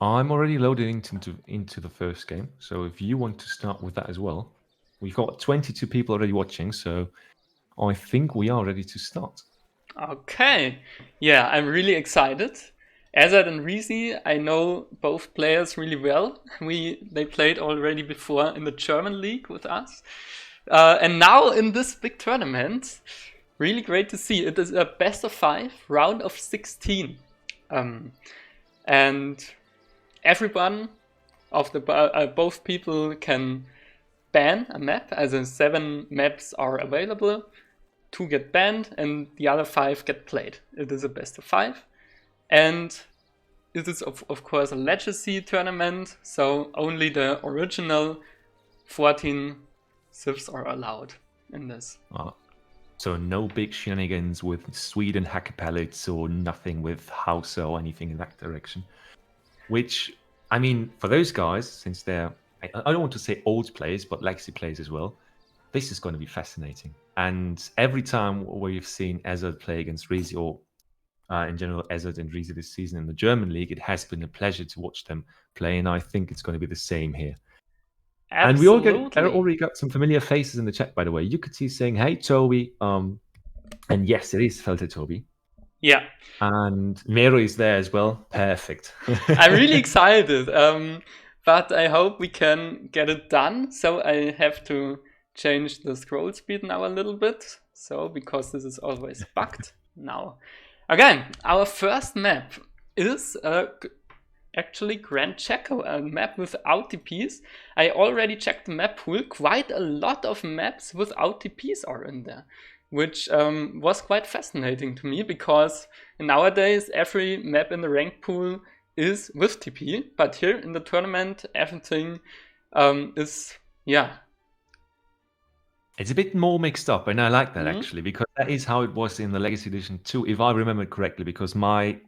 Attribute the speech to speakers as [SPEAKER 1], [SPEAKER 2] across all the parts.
[SPEAKER 1] I'm already loaded into the first game. So if you want to start with that as well, we've got 22 people already watching. So I think we are ready to start.
[SPEAKER 2] Okay. Yeah, I'm really excited. Ezad and Risi, I know both players really well. They played already before in the German league with us. And now in this big tournament, really great to see. It is a best of 5, round of 16. And everyone of the both people can ban a map, as in 7 maps are available. 2 get banned and the other 5 get played. It is a best of 5. And it is of course a legacy tournament, so only the original 14 civs are allowed in this.
[SPEAKER 1] So no big shenanigans with Sweden hacker pellets or nothing with House or anything in that direction. Which, I mean, for those guys, since they're, I don't want to say old players, but legacy players as well, this is going to be fascinating. And every time we've seen Ezad play against Risi, or in general Ezad and Risi this season in the German league, it has been a pleasure to watch them play, and I think it's going to be the same here.
[SPEAKER 2] Absolutely.
[SPEAKER 1] And we already got some familiar faces in the chat, by the way. You could see saying, "Hey, Toby," and yes, it is Felter Toby.
[SPEAKER 2] Yeah.
[SPEAKER 1] And Mero is there as well. Perfect.
[SPEAKER 2] I'm really excited. But I hope we can get it done. So I have to change the scroll speed now a little bit. So, because this is always bugged now. Again, our first map is actually Grand Chaco, a map without TPs. I already checked the map pool. Quite a lot of maps without TPs are in there, which was quite fascinating to me, because nowadays every map in the rank pool is with TP, but here in the tournament everything is, yeah.
[SPEAKER 1] It's a bit more mixed up, and I like that actually, because that is how it was in the Legacy Edition too, if I remember correctly, because my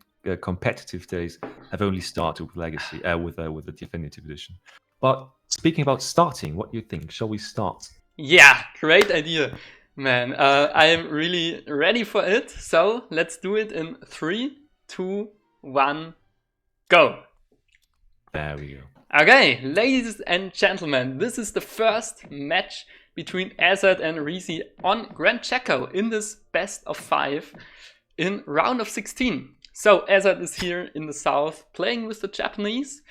[SPEAKER 1] competitive days have only started with Legacy, with the Definitive Edition. But speaking about starting, what do you think? Shall we start?
[SPEAKER 2] Yeah, great idea, man. I am really ready for it. So let's do it in 3, 2, 1, go.
[SPEAKER 1] There we go.
[SPEAKER 2] Okay, ladies and gentlemen, this is the first match between Ezad and Risi on Grand Chaco in this best of 5 in round of 16. So Ezad is here in the south playing with the Japanese,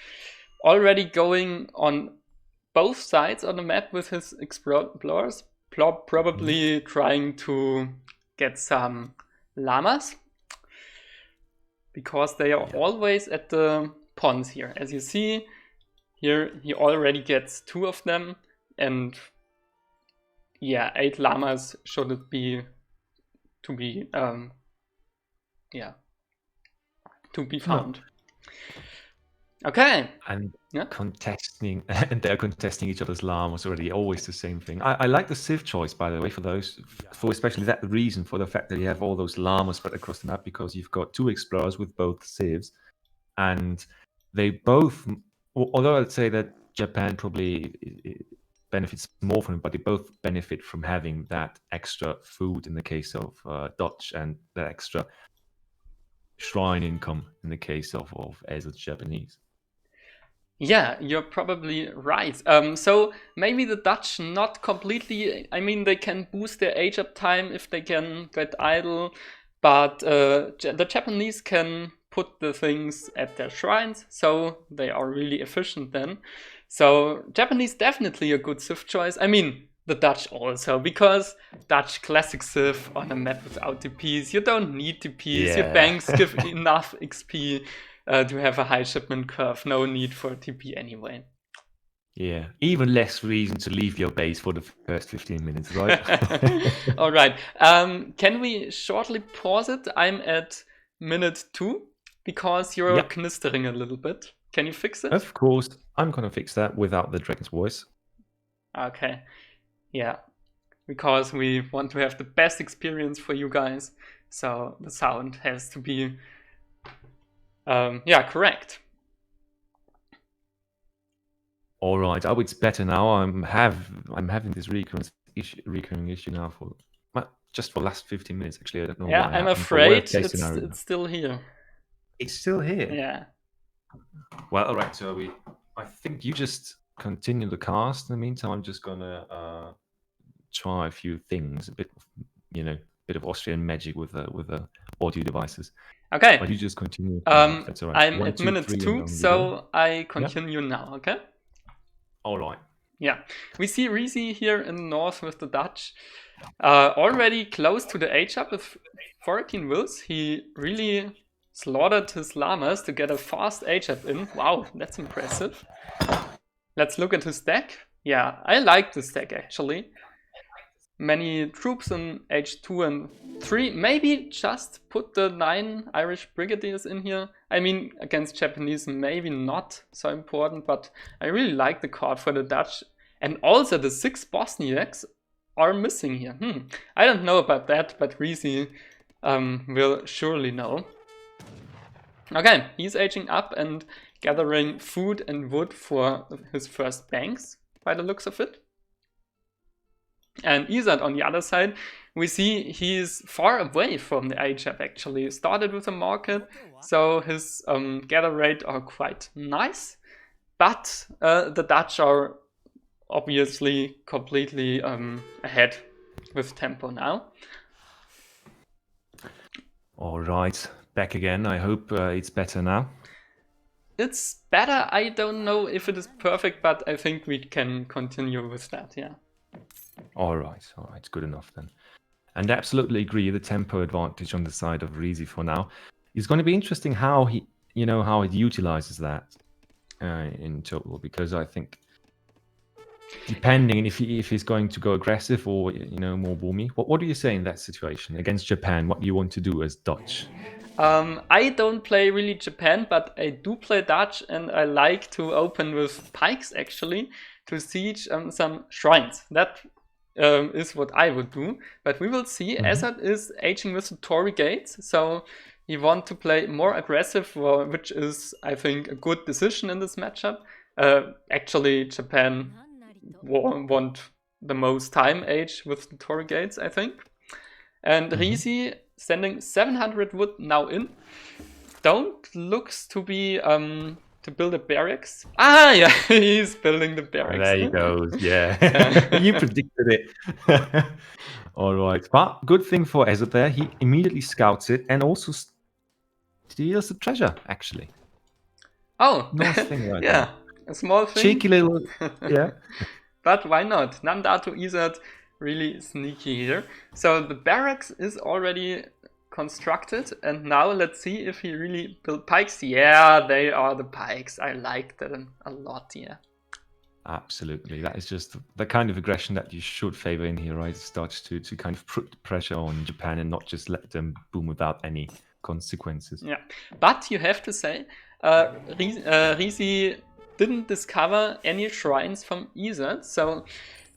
[SPEAKER 2] already going on both sides on the map with his explorers, probably trying to get some llamas, because they are always at the ponds here. As you see, here he already gets 2 of them, and yeah, 8 llamas should it be to be found. Okay.
[SPEAKER 1] And contesting, and they're contesting each other's llamas already. Always the same thing. I like the civ choice, by the way, for especially that reason, for the fact that you have all those llamas spread across the map, because you've got 2 explorers with both civs, and they both, although I'd say that Japan probably benefits more from it, but they both benefit from having that extra food in the case of Dutch, and that extra shrine income in the case of Ezad's Japanese.
[SPEAKER 2] Yeah, you're probably right. So maybe the Dutch not completely, I mean, they can boost their age up time if they can get idle, but the Japanese can put the things at their shrines, so they are really efficient then. So Japanese definitely a good civ choice. I mean, the Dutch also, because Dutch classic civ on a map without TPs, you don't need TPs, your banks give enough XP to have a high shipment curve, no need for TP anyway.
[SPEAKER 1] Yeah, even less reason to leave your base for the first 15 minutes, right?
[SPEAKER 2] All right. Can we shortly pause it? I'm at minute 2, because you're knistering a little bit. Can you fix it?
[SPEAKER 1] Of course, I'm gonna fix that without the dragon's voice.
[SPEAKER 2] Okay. Yeah, because we want to have the best experience for you guys, so the sound has to be correct.
[SPEAKER 1] All right, oh, it's better now. I'm having this recurring issue now for just for the last 15 minutes. Actually, I don't know.
[SPEAKER 2] Yeah, I'm afraid it's still here.
[SPEAKER 1] It's still here.
[SPEAKER 2] Yeah.
[SPEAKER 1] Well, all right. So I think you just continue the cast. In the meantime, I'm just gonna try a few things, a bit, bit of Austrian magic with the audio devices.
[SPEAKER 2] Okay.
[SPEAKER 1] But you just continue. If that's all right.
[SPEAKER 2] I'm
[SPEAKER 1] One,
[SPEAKER 2] at
[SPEAKER 1] two,
[SPEAKER 2] minute
[SPEAKER 1] three, and
[SPEAKER 2] 2,
[SPEAKER 1] on you go.
[SPEAKER 2] so I
[SPEAKER 1] Yeah.
[SPEAKER 2] continue now, okay?
[SPEAKER 1] All right.
[SPEAKER 2] Yeah, we see Risi here in the north with the Dutch. Already close to the H-up with 14 wills. He really slaughtered his llamas to get a fast H-up in. Wow, that's impressive. Let's look at his deck. Yeah, I like this deck actually. Many troops in H2 and 3. Maybe just put the 9 Irish Brigadiers in here. I mean, against Japanese, maybe not so important, but I really like the card for the Dutch. And also the 6 Bosniaks are missing here. I don't know about that, but Risi will surely know. Okay, he's aging up and gathering food and wood for his first banks, by the looks of it. And Ezad on the other side, we see he's far away from the HF actually. Started with a market, so his gather rate are quite nice. But the Dutch are obviously completely ahead with tempo now.
[SPEAKER 1] All right, back again. I hope it's better now.
[SPEAKER 2] It's better. I don't know if it is perfect, but I think we can continue with that, yeah.
[SPEAKER 1] All right, good enough then. And absolutely agree, the tempo advantage on the side of Risi for now. It's going to be interesting how he utilizes that in total, because I think depending if he's going to go aggressive or more boomy. What do you say in that situation against Japan? What do you want to do as Dutch?
[SPEAKER 2] I don't play really Japan, but I do play Dutch, and I like to open with pikes actually to siege some shrines. That is what I would do, but we will see. Ezad is aging with the Torii gates, so he wants to play more aggressive, which is, I think, a good decision in this matchup. Actually, Japan want the most time age with the Torii gates, I think. And Risi sending 700 wood now in. Don't looks to be to build a barracks. Ah, yeah, he's building the barracks.
[SPEAKER 1] There he goes. Yeah, you predicted it. All right, but good thing for Ezad there. He immediately scouts it and also steals the treasure. Actually.
[SPEAKER 2] Oh,
[SPEAKER 1] nice thing, right?
[SPEAKER 2] Yeah, a small thing.
[SPEAKER 1] Cheeky little, yeah.
[SPEAKER 2] But why not? Nandato Ezad really sneaky here. So the barracks is already constructed, and now let's see if he really built pikes. Yeah, they are the pikes. I like them a lot, yeah.
[SPEAKER 1] Absolutely. That is just the kind of aggression that you should favor in here, right? It starts to kind of put pressure on Japan and not just let them boom without any consequences.
[SPEAKER 2] Yeah, but you have to say, Risi didn't discover any shrines from Ezad, so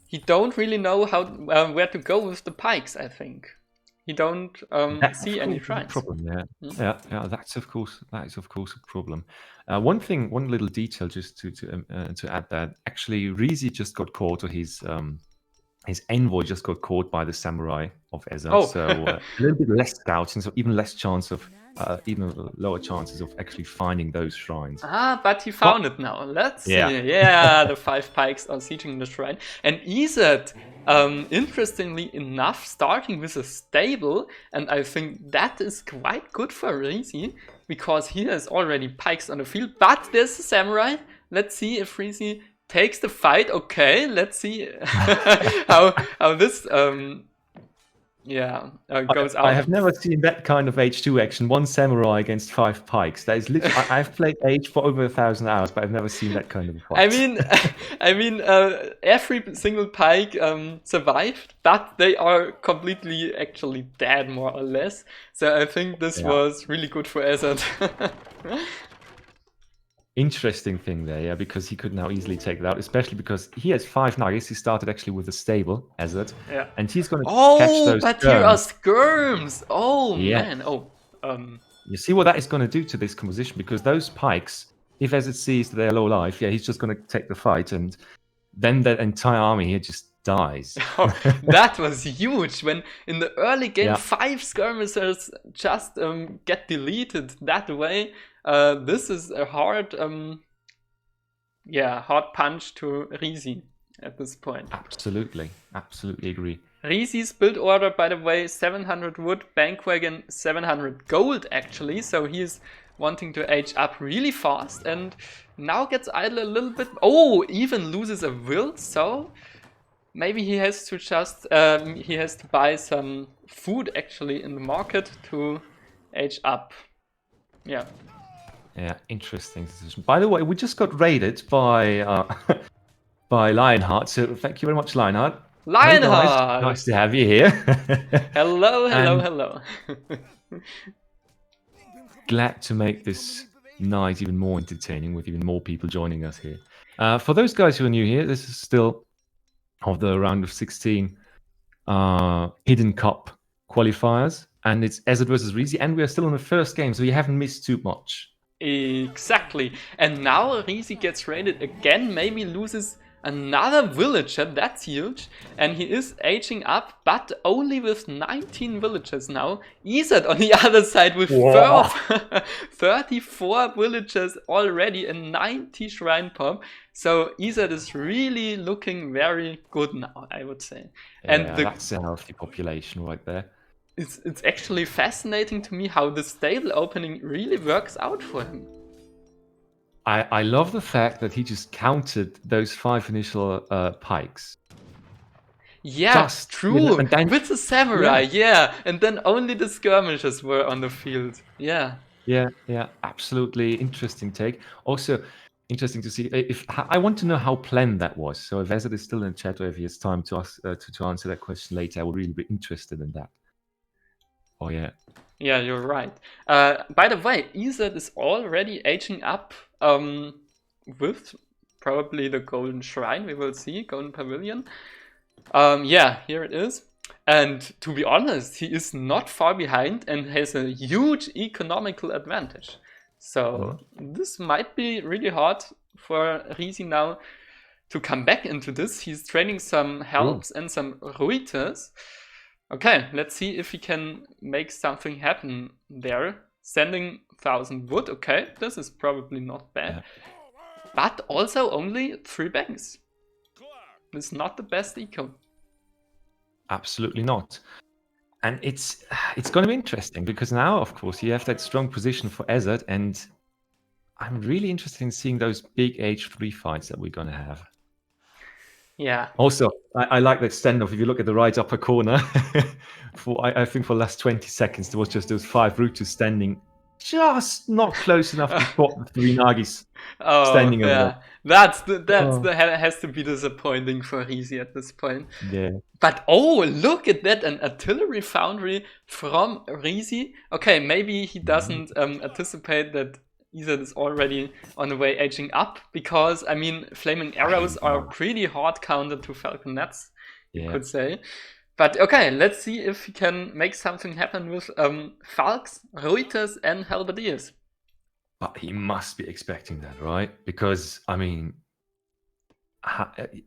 [SPEAKER 2] he don't really know how where to go with the pikes, I think. He don't see any shrines.
[SPEAKER 1] Problem, yeah. Yeah. That is of course a problem. One little detail just to add that actually Risi just got caught, or his envoy just got caught by the samurai of Ezad. So a little bit less scouting, so even less chance of even lower chances of actually finding those shrines.
[SPEAKER 2] But he found it now. Let's see. Yeah, the 5 pikes are sieging the shrine. And Ezad, interestingly enough, starting with a stable, and I think that is quite good for Risi, because he has already pikes on the field, but there's a samurai. Let's see if Risi takes the fight. Okay, let's see how this goes out.
[SPEAKER 1] I have never seen that kind of H2 action. 1 samurai against 5 pikes. That is literally. I've played H for over 1,000 hours, but I've never seen that kind of fight.
[SPEAKER 2] I mean, every single pike survived, but they are completely actually dead, more or less. So I think this was really good for Ezad.
[SPEAKER 1] Interesting thing there, yeah, because he could now easily take it out, especially because he has 5 nuggets. He started actually with a stable, Ezad, and he's going to catch those.
[SPEAKER 2] But here are skirms. Oh man.
[SPEAKER 1] You see what that is going to do to this composition, because those pikes, if Ezad sees that they're low life, he's just going to take the fight, and then the entire army here just dies.
[SPEAKER 2] That was huge. When in the early game 5 skirmishers just get deleted that way. this is a hard, hard punch to Risi at this point.
[SPEAKER 1] Absolutely agree.
[SPEAKER 2] Risi's build order, by the way, 700 wood, Bankwagon 700 gold actually, so he's wanting to age up really fast and now gets idle a little bit. Oh, even loses a will, so maybe he has to just buy some food actually in the market to age up. Yeah,
[SPEAKER 1] interesting decision. By the way, we just got raided by by Lionheart, so thank you very much, Lionheart.
[SPEAKER 2] Lionheart!
[SPEAKER 1] Hey guys, nice to have you here.
[SPEAKER 2] hello.
[SPEAKER 1] Glad to make this night even more entertaining with even more people joining us here. For those guys who are new here, this is still of the round of 16 Hidden Cup qualifiers, and it's Ezad versus Risi, and we are still in the first game, so you haven't missed too much.
[SPEAKER 2] Exactly. And now Risi gets raided again, maybe loses another villager, that's huge. And he is aging up, but only with 19 villagers now. Ezad on the other side with 34 villagers already and 90 shrine pop. So Ezad is really looking very good now, I would say.
[SPEAKER 1] Yeah,
[SPEAKER 2] and
[SPEAKER 1] that's a healthy population right there.
[SPEAKER 2] It's actually fascinating to me how the stable opening really works out for him.
[SPEAKER 1] I love the fact that he just counted those 5 initial pikes.
[SPEAKER 2] Yeah,
[SPEAKER 1] just,
[SPEAKER 2] true. And then, with the samurai, and then only the skirmishers were on the field. Yeah,
[SPEAKER 1] absolutely interesting take. Also, interesting to see. If I want to know how planned that was. So if Ezad is still in the chat, or if he has time to ask to answer that question later, I would really be interested in that. Oh yeah.
[SPEAKER 2] Yeah, you're right. By the way, Ezad is already aging up with probably the Golden Shrine. We will see, Golden Pavilion. Here it is. And to be honest, he is not far behind and has a huge economical advantage. So this might be really hard for Risi now to come back into this. He's training some helps and some Ruiters. Okay, let's see if he can make something happen there. Sending 1,000 wood, okay, this is probably not bad. But also only 3 banks. This is not the best eco.
[SPEAKER 1] Absolutely not. And it's going to be interesting because now, of course, you have that strong position for Ezad, and I'm really interested in seeing those big H3 fights that we're going to have.
[SPEAKER 2] Yeah.
[SPEAKER 1] Also, I like that standoff. If you look at the right upper corner, I think for the last 20 seconds, there was just those 5 Rutus standing just not close enough to spot the 3 Nagis standing over there.
[SPEAKER 2] That has to be disappointing for Risi at this point.
[SPEAKER 1] Yeah.
[SPEAKER 2] But look at that, an artillery foundry from Risi. Okay, maybe he doesn't anticipate that Ezad is already on the way aging up, because I mean flaming arrows are pretty hard counter to falconets, you could say. But okay, let's see if he can make something happen with Falks, Ruiters and Halberdiers.
[SPEAKER 1] But he must be expecting that, right? Because I mean,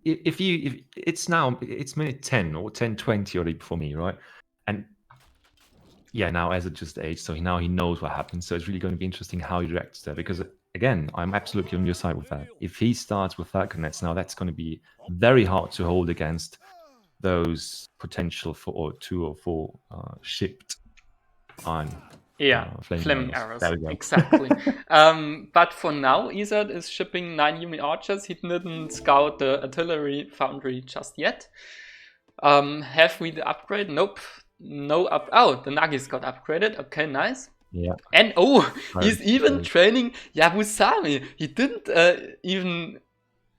[SPEAKER 1] if it's minute 10 or 10:20 already for me, right? And now Ezad just aged, so now he knows what happens. So it's really going to be interesting how he reacts there. Because again, I'm absolutely on your side with that. If he starts with falconets now, that's going to be very hard to hold against those potential 4 or 2 or 4 shipped on
[SPEAKER 2] flaming arrows. Exactly. But for now, Ezad is shipping 9 Yumi archers. He didn't scout the artillery foundry just yet. Have we the upgrade? Nope. No up. Oh, the Nagis got upgraded. Okay, nice.
[SPEAKER 1] Yeah.
[SPEAKER 2] And he's even training Yabusame. He didn't even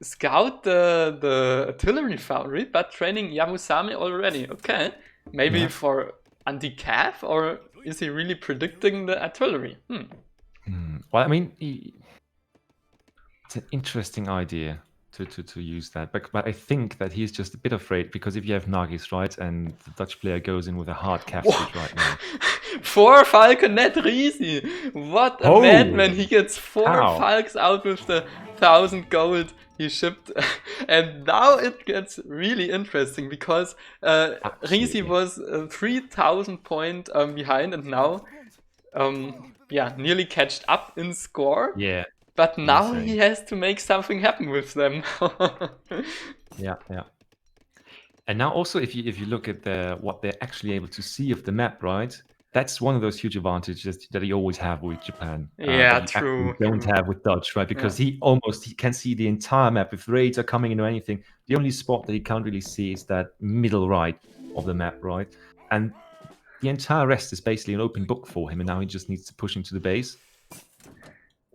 [SPEAKER 2] scout the artillery foundry, but training Yabusame already. Okay, maybe for anti-cav, or is he really predicting the artillery?
[SPEAKER 1] Well, I mean, it's an interesting idea to use that, but I think that he's just a bit afraid, because if you have Nagis, right, and the Dutch player goes in with a hard cav switch right now.
[SPEAKER 2] 4 Falconet Risi! What a madman! He gets 4 Falks out with the 1,000 gold he shipped, and now it gets really interesting, because Risi was 3,000 point behind, and now nearly catched up in score.
[SPEAKER 1] Yeah.
[SPEAKER 2] But now
[SPEAKER 1] Insane.
[SPEAKER 2] he has to make something happen with them.
[SPEAKER 1] Yeah. And now also, if you look at what they're actually able to see of the map, right? That's one of those huge advantages that you always have with Japan.
[SPEAKER 2] Yeah,
[SPEAKER 1] that you
[SPEAKER 2] true.
[SPEAKER 1] actually don't have with Dutch, right? Because he can see the entire map. If raids are coming in or anything, the only spot that he can't really see is that middle right of the map, right? And the entire rest is basically an open book for him, and now he just needs to push into the base.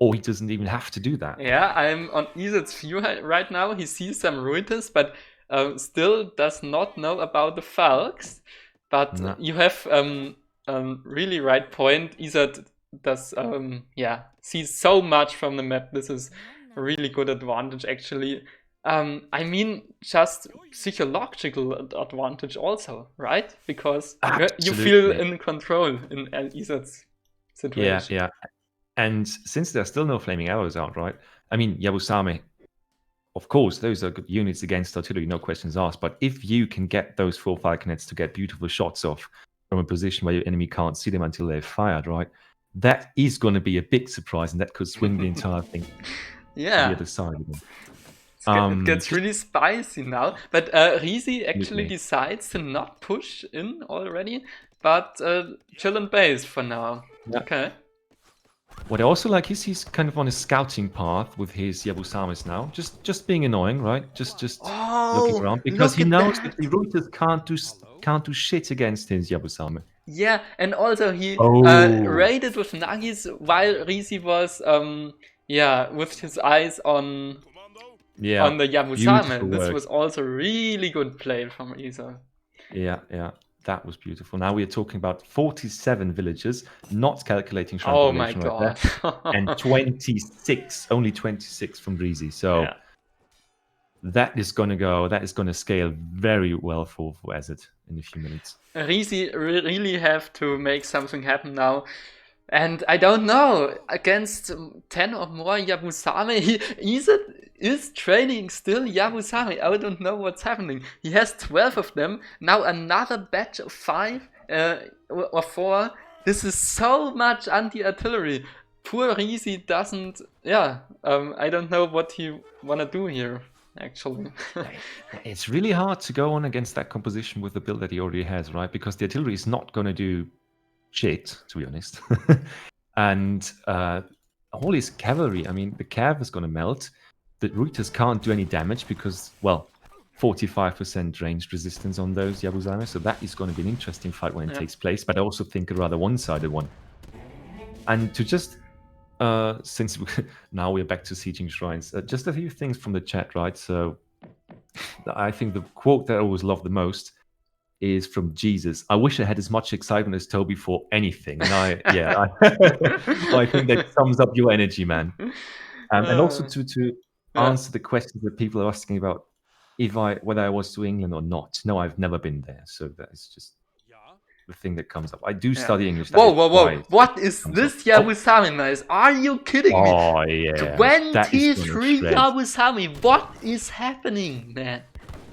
[SPEAKER 1] Or he doesn't even have to do that.
[SPEAKER 2] Yeah, I'm on Ezad's view right now. He sees some Reuters, but still does not know about the Falcons. But
[SPEAKER 1] No.
[SPEAKER 2] you have really right point. Ezad does sees so much from the map. This is a really good advantage actually. I mean, just psychological advantage also, right? Because you feel
[SPEAKER 1] Absolutely.
[SPEAKER 2] in control in Ezad's situation.
[SPEAKER 1] Yeah. And since there's still no flaming arrows out, right? I mean, Yabusame, of course, those are good units against artillery, no questions asked. But if you can get those 4 falconets to get beautiful shots off from a position where your enemy can't see them until they're fired, right? That is going to be a big surprise, and that could swing the entire thing to the other side again.
[SPEAKER 2] It gets really spicy now. But Risi actually decides to not push in already, but chill in base for now.
[SPEAKER 1] Yeah.
[SPEAKER 2] Okay.
[SPEAKER 1] What I also like is he's kind of on a scouting path with his Yabusamas now, just being annoying, right? Just looking around because he knows that the Reuters can't do shit against his Yabusame.
[SPEAKER 2] Yeah, and also he raided with Nagis while Risi was with his eyes on the Yabusame. This was also really good play from Ezad.
[SPEAKER 1] Yeah. That was beautiful. Now we are talking about 47 villagers, not calculating shrine
[SPEAKER 2] oh my
[SPEAKER 1] population
[SPEAKER 2] god.
[SPEAKER 1] right there, and only 26 from Risi. So that is going to scale very well for Ezad in a few minutes.
[SPEAKER 2] Risi really have to make something happen now. And I don't know, against 10 or more Yabusame, Ezad is training still Yabusame. I don't know what's happening. He has 12 of them. Now another batch of 5 or 4. This is so much anti-artillery. Poor Risi doesn't... I don't know what he wanna do here, actually.
[SPEAKER 1] It's really hard to go on against that composition with the build that he already has, right? Because the artillery is not going to do shit, to be honest. And all his cavalry, I mean, the cav is going to melt. The Reuters can't do any damage because, 45% ranged resistance on those Yabusame, so that is going to be an interesting fight when it takes place, but I also think a rather one-sided one. And to just, since now we're back to sieging shrines, just a few things from the chat, right? So I think the quote that I always love the most is from Jesus. I wish I had as much excitement as Toby for anything. And I think that sums up your energy, man. And also to answer the questions that people are asking about whether I was to England or not. No, I've never been there. So that is just the thing that comes up. I do study English.
[SPEAKER 2] Whoa. What is this Yabusame, guys? Are you kidding me?
[SPEAKER 1] Oh, yeah.
[SPEAKER 2] 23 Yabusame. What is happening, man?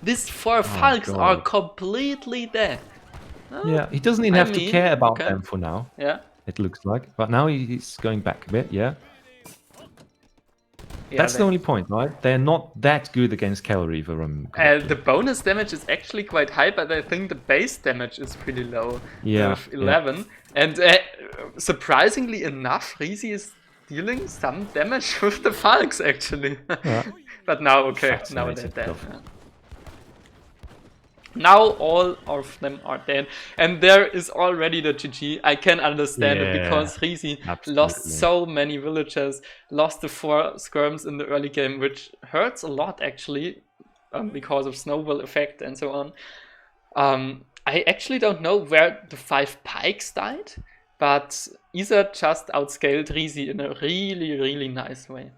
[SPEAKER 2] These 4 Falcons are completely dead.
[SPEAKER 1] Yeah, he doesn't even have to care about them for now.
[SPEAKER 2] Yeah.
[SPEAKER 1] It looks like. But now he's going back a bit, That's the only point, right? They're not that good against cavalry.
[SPEAKER 2] The bonus damage is actually quite high, but I think the base damage is pretty low. With 11. And surprisingly enough, Risi is dealing some damage with the Falcons, actually. But now, now they're dead. Now all of them are dead, and there is already the GG. I can understand it because Risi lost so many villagers, lost the 4 skirms in the early game, which hurts a lot actually, because of snowball effect and so on. I actually don't know where the 5 pikes died, but Ezad just outscaled Risi in a really, really nice way.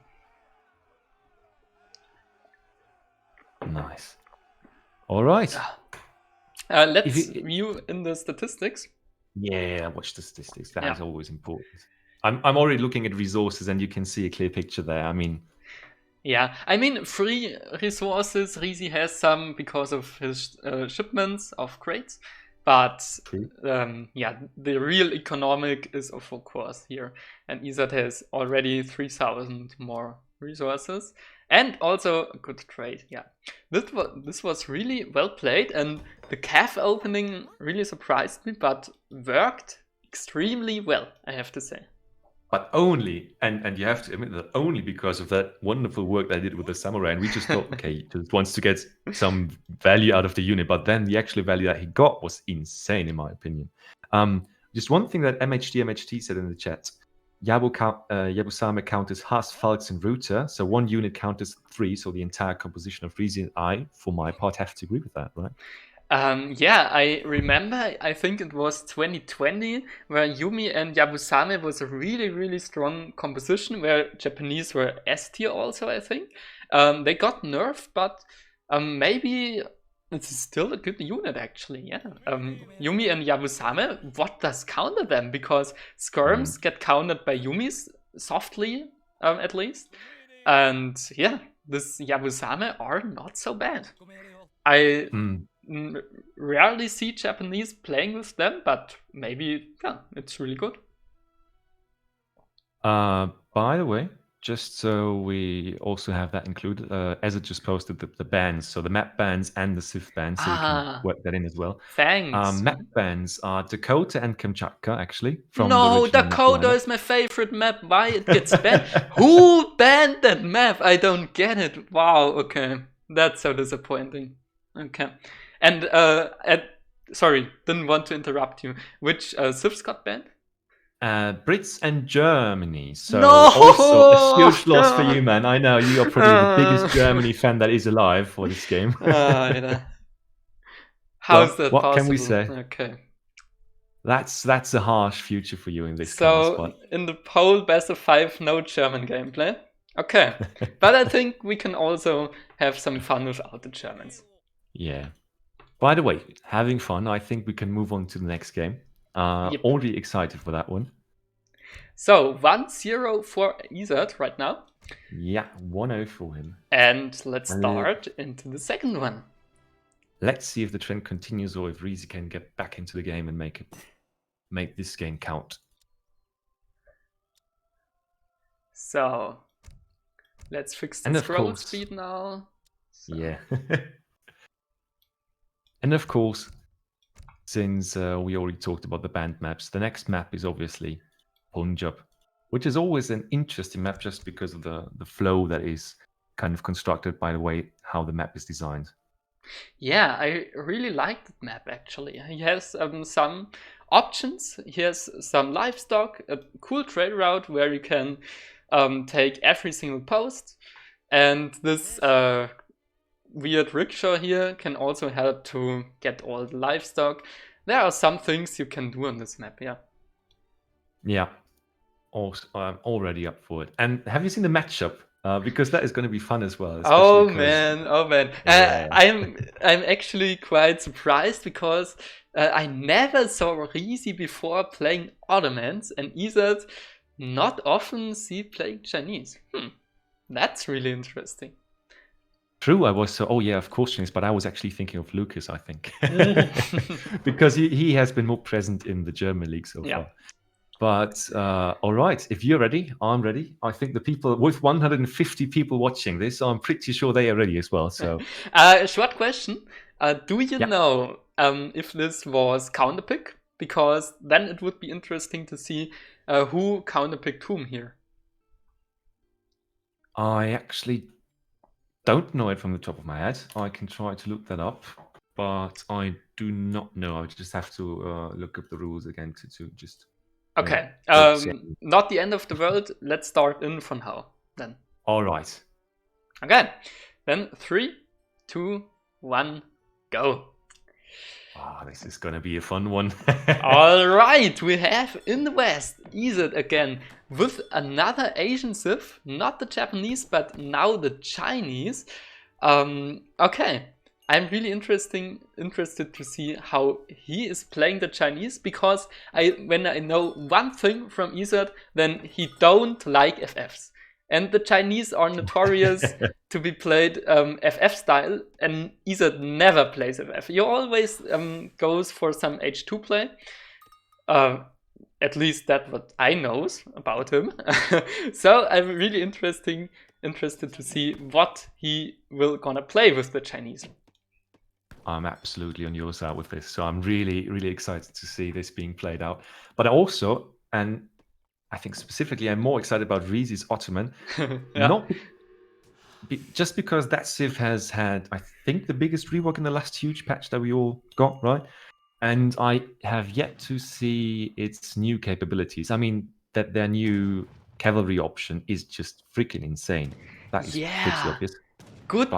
[SPEAKER 1] Nice. All right.
[SPEAKER 2] Let's view in the statistics.
[SPEAKER 1] Yeah, watch the statistics. That is always important. I'm already looking at resources, and you can see a clear picture there. I mean, free resources. Risi has some because of his shipments of crates,
[SPEAKER 2] But
[SPEAKER 1] True.
[SPEAKER 2] yeah, the real economic is of course here, and Ezad has already 3,000 more resources, and also a good trade. Yeah, this was really well played, and the calf opening really surprised me, but worked extremely well, I have to say.
[SPEAKER 1] But only, and you have to admit that only because of that wonderful work they did with the samurai. And we just thought, okay, he just wants to get some value out of the unit. But then the actual value that he got was insane, in my opinion. Just one thing that MHT said in the chat. Yabusame counters Haas, Falx, and Router. So one unit counters 3, so the entire composition of Risi and I, for my part, have to agree with that, right?
[SPEAKER 2] Yeah, I remember, I think it was 2020, where Yumi and Yabusame was a really, really strong composition, where Japanese were S tier also, I think. They got nerfed, but maybe it's still a good unit, actually, yeah. Yumi and Yabusame, what does counter them? Because skirms get countered by Yumis, softly, at least. And yeah, this Yabusame are not so bad. I rarely see Japanese playing with them, but maybe, yeah, it's really good.
[SPEAKER 1] By the way, just so we also have that included, Ezad just posted the bans, so the map bans and the Civ bans, so we can work that in as well.
[SPEAKER 2] Thanks.
[SPEAKER 1] Map bans are Dakota and Kamchatka, actually. From
[SPEAKER 2] no,
[SPEAKER 1] the
[SPEAKER 2] Dakota is my favorite map. Why it gets banned? Who banned that map? I don't get it. Wow, okay. That's so disappointing. Okay. And, sorry, didn't want to interrupt you. Which Civs got banned?
[SPEAKER 1] Brits and Germany. So
[SPEAKER 2] No!
[SPEAKER 1] also a huge loss for you, man. I know you are probably the biggest Germany fan that is alive for this game.
[SPEAKER 2] Yeah. How's that
[SPEAKER 1] what
[SPEAKER 2] possible?
[SPEAKER 1] Can we say?
[SPEAKER 2] Okay.
[SPEAKER 1] That's a harsh future for you in this
[SPEAKER 2] kind of
[SPEAKER 1] spot.
[SPEAKER 2] In the poll, best of 5, no German gameplay. Okay. But I think we can also have some fun without the Germans.
[SPEAKER 1] Yeah. By the way, having fun, I think we can move on to the next game.
[SPEAKER 2] Yep.
[SPEAKER 1] Already excited for that one.
[SPEAKER 2] So 1-0 for Ezad right now.
[SPEAKER 1] Yeah, 1-0 for him.
[SPEAKER 2] And let's start into the second one.
[SPEAKER 1] Let's see if the trend continues or if Risi can get back into the game and make this game count.
[SPEAKER 2] So let's fix the scroll speed now. So.
[SPEAKER 1] Yeah. And of course, since we already talked about the banned maps, the next map is obviously Punjab, which is always an interesting map just because of the flow that is kind of constructed by the way how the map is designed.
[SPEAKER 2] Yeah, I really like that map actually. He has some options. He has some livestock, a cool trade route where you can take every single post, and this weird rickshaw here can also help to get all the livestock. There are some things you can do on this map, yeah.
[SPEAKER 1] Yeah, also, I'm already up for it. And have you seen the matchup? Because that is going to be fun as well.
[SPEAKER 2] Oh man. Yeah. I'm actually quite surprised because I never saw Risi before playing Ottomans, and Ezad not often see playing Chinese. That's really interesting.
[SPEAKER 1] True, I was oh yeah, of course Chinese, but I was actually thinking of Lucas, I think. Because he has been more present in the German league so far. But all right, if you're ready, I'm ready. I think the people, with 150 people watching this, I'm pretty sure they are ready as well. So,
[SPEAKER 2] short question: do you know if this was counterpick? Because then it would be interesting to see who counterpicked whom here.
[SPEAKER 1] I actually don't know it from the top of my head. I can try to look that up, but I do not know. I just have to look up the rules again to just.
[SPEAKER 2] Okay, not the end of the world. Let's start in von now then.
[SPEAKER 1] All right.
[SPEAKER 2] Okay, then 3, 2, 1, go.
[SPEAKER 1] Ah, this is gonna be a fun one.
[SPEAKER 2] All right, we have in the West Ezad again with another Asian Civ, not the Japanese, but now the Chinese. Okay. I'm really interested to see how he is playing the Chinese, because when I know one thing from Ezad, then he don't like FFs. And the Chinese are notorious to be played FF style, and Ezad never plays FF. He always goes for some H2 play. At least that's what I knows about him. So I'm really interested to see what he will gonna play with the Chinese.
[SPEAKER 1] I'm absolutely on your side with this. So I'm really, really excited to see this being played out. But also, and I think specifically, I'm more excited about Risi's Ottoman. Not just because that Civ has had, I think, the biggest rework in the last huge patch that we all got, right? And I have yet to see its new capabilities. I mean, that their new cavalry option is just freaking insane. That is pretty obvious.
[SPEAKER 2] Good,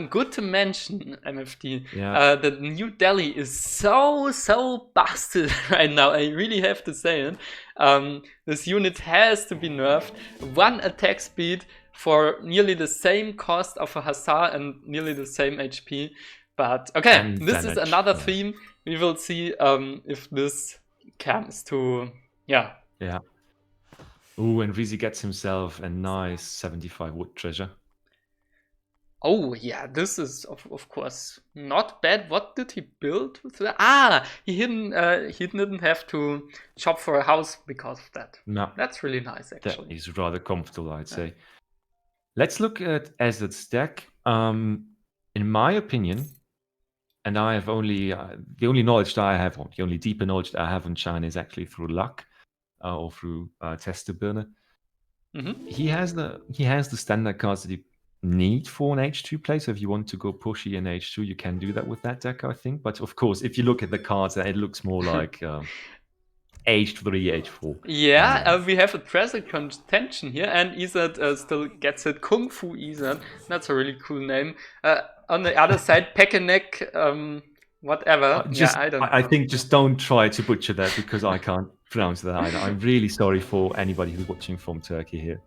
[SPEAKER 2] good to mention, MFD.
[SPEAKER 1] Yeah.
[SPEAKER 2] The new Delhi is so busted right now. I really have to say it. This unit has to be nerfed. 1 attack speed for nearly the same cost of a Hussar and nearly the same HP. But okay, and this damage. Is another theme. We will see if this comes to Yeah.
[SPEAKER 1] Ooh, and Risi gets himself a nice 75 wood treasure.
[SPEAKER 2] Oh yeah, this is of course not bad. What did he build with that? He didn't have to shop for a house because of that.
[SPEAKER 1] No,
[SPEAKER 2] that's really nice actually.
[SPEAKER 1] That is rather comfortable, I'd say. Let's look at Ezad's deck. In my opinion, and I have only the only knowledge that I have, the only deeper knowledge that I have on China is actually through luck or through Testerbirne. He has the standard cards that you need for an H2 play. So if you want to go pushy in H2, you can do that with that deck, I think. But of course, if you look at the cards, it looks more like H3, H4.
[SPEAKER 2] Yeah, we have a treasure contention here, and Ezad still gets it. Kung Fu Ezad, that's a really cool name. On the other side, Pekenek, whatever.
[SPEAKER 1] I think just don't try to butcher that because I can't pronounce that either. I'm really sorry for anybody who's watching from Turkey here.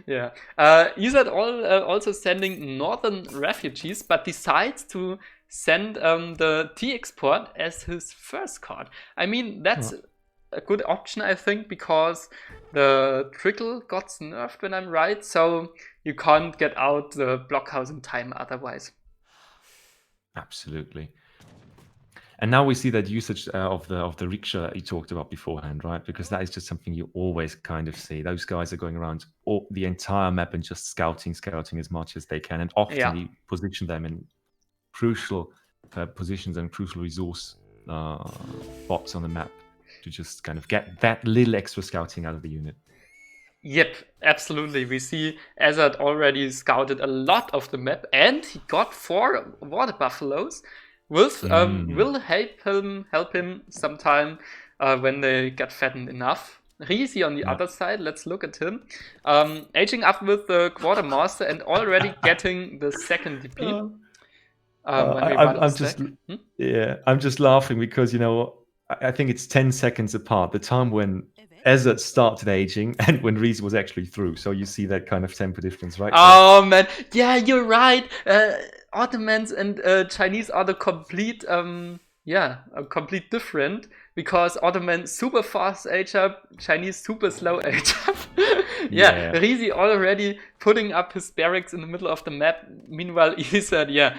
[SPEAKER 2] Yeah. Ezad also sending northern refugees, but decides to send the T-Export as his first card. I mean, that's a good option, I think, because the trickle got nerfed when I'm right, so you can't get out the blockhouse in time otherwise.
[SPEAKER 1] Absolutely. And now we see that usage of the rickshaw that you talked about beforehand, right? Because that is just something you always kind of see. Those guys are going around the entire map and just scouting as much as they can. And often you position them in crucial positions and crucial resource spots on the map to just kind of get that little extra scouting out of the unit.
[SPEAKER 2] Yep, absolutely. We see Ezad already scouted a lot of the map, and he got 4 water buffaloes. Will help him sometime when they get fattened enough. Risi on the other side, let's look at him. Aging up with the Quartermaster and already getting the second DP.
[SPEAKER 1] I'm just laughing because, you know, I think it's 10 seconds apart, the time when Ezad started aging and when Risi was actually through. So you see that kind of tempo difference, right?
[SPEAKER 2] Oh, man. Yeah, you're right. Ottomans and Chinese are the complete different, because Ottoman super fast age up, Chinese super slow age up. Risi already putting up his barracks in the middle of the map. Meanwhile, Ezad,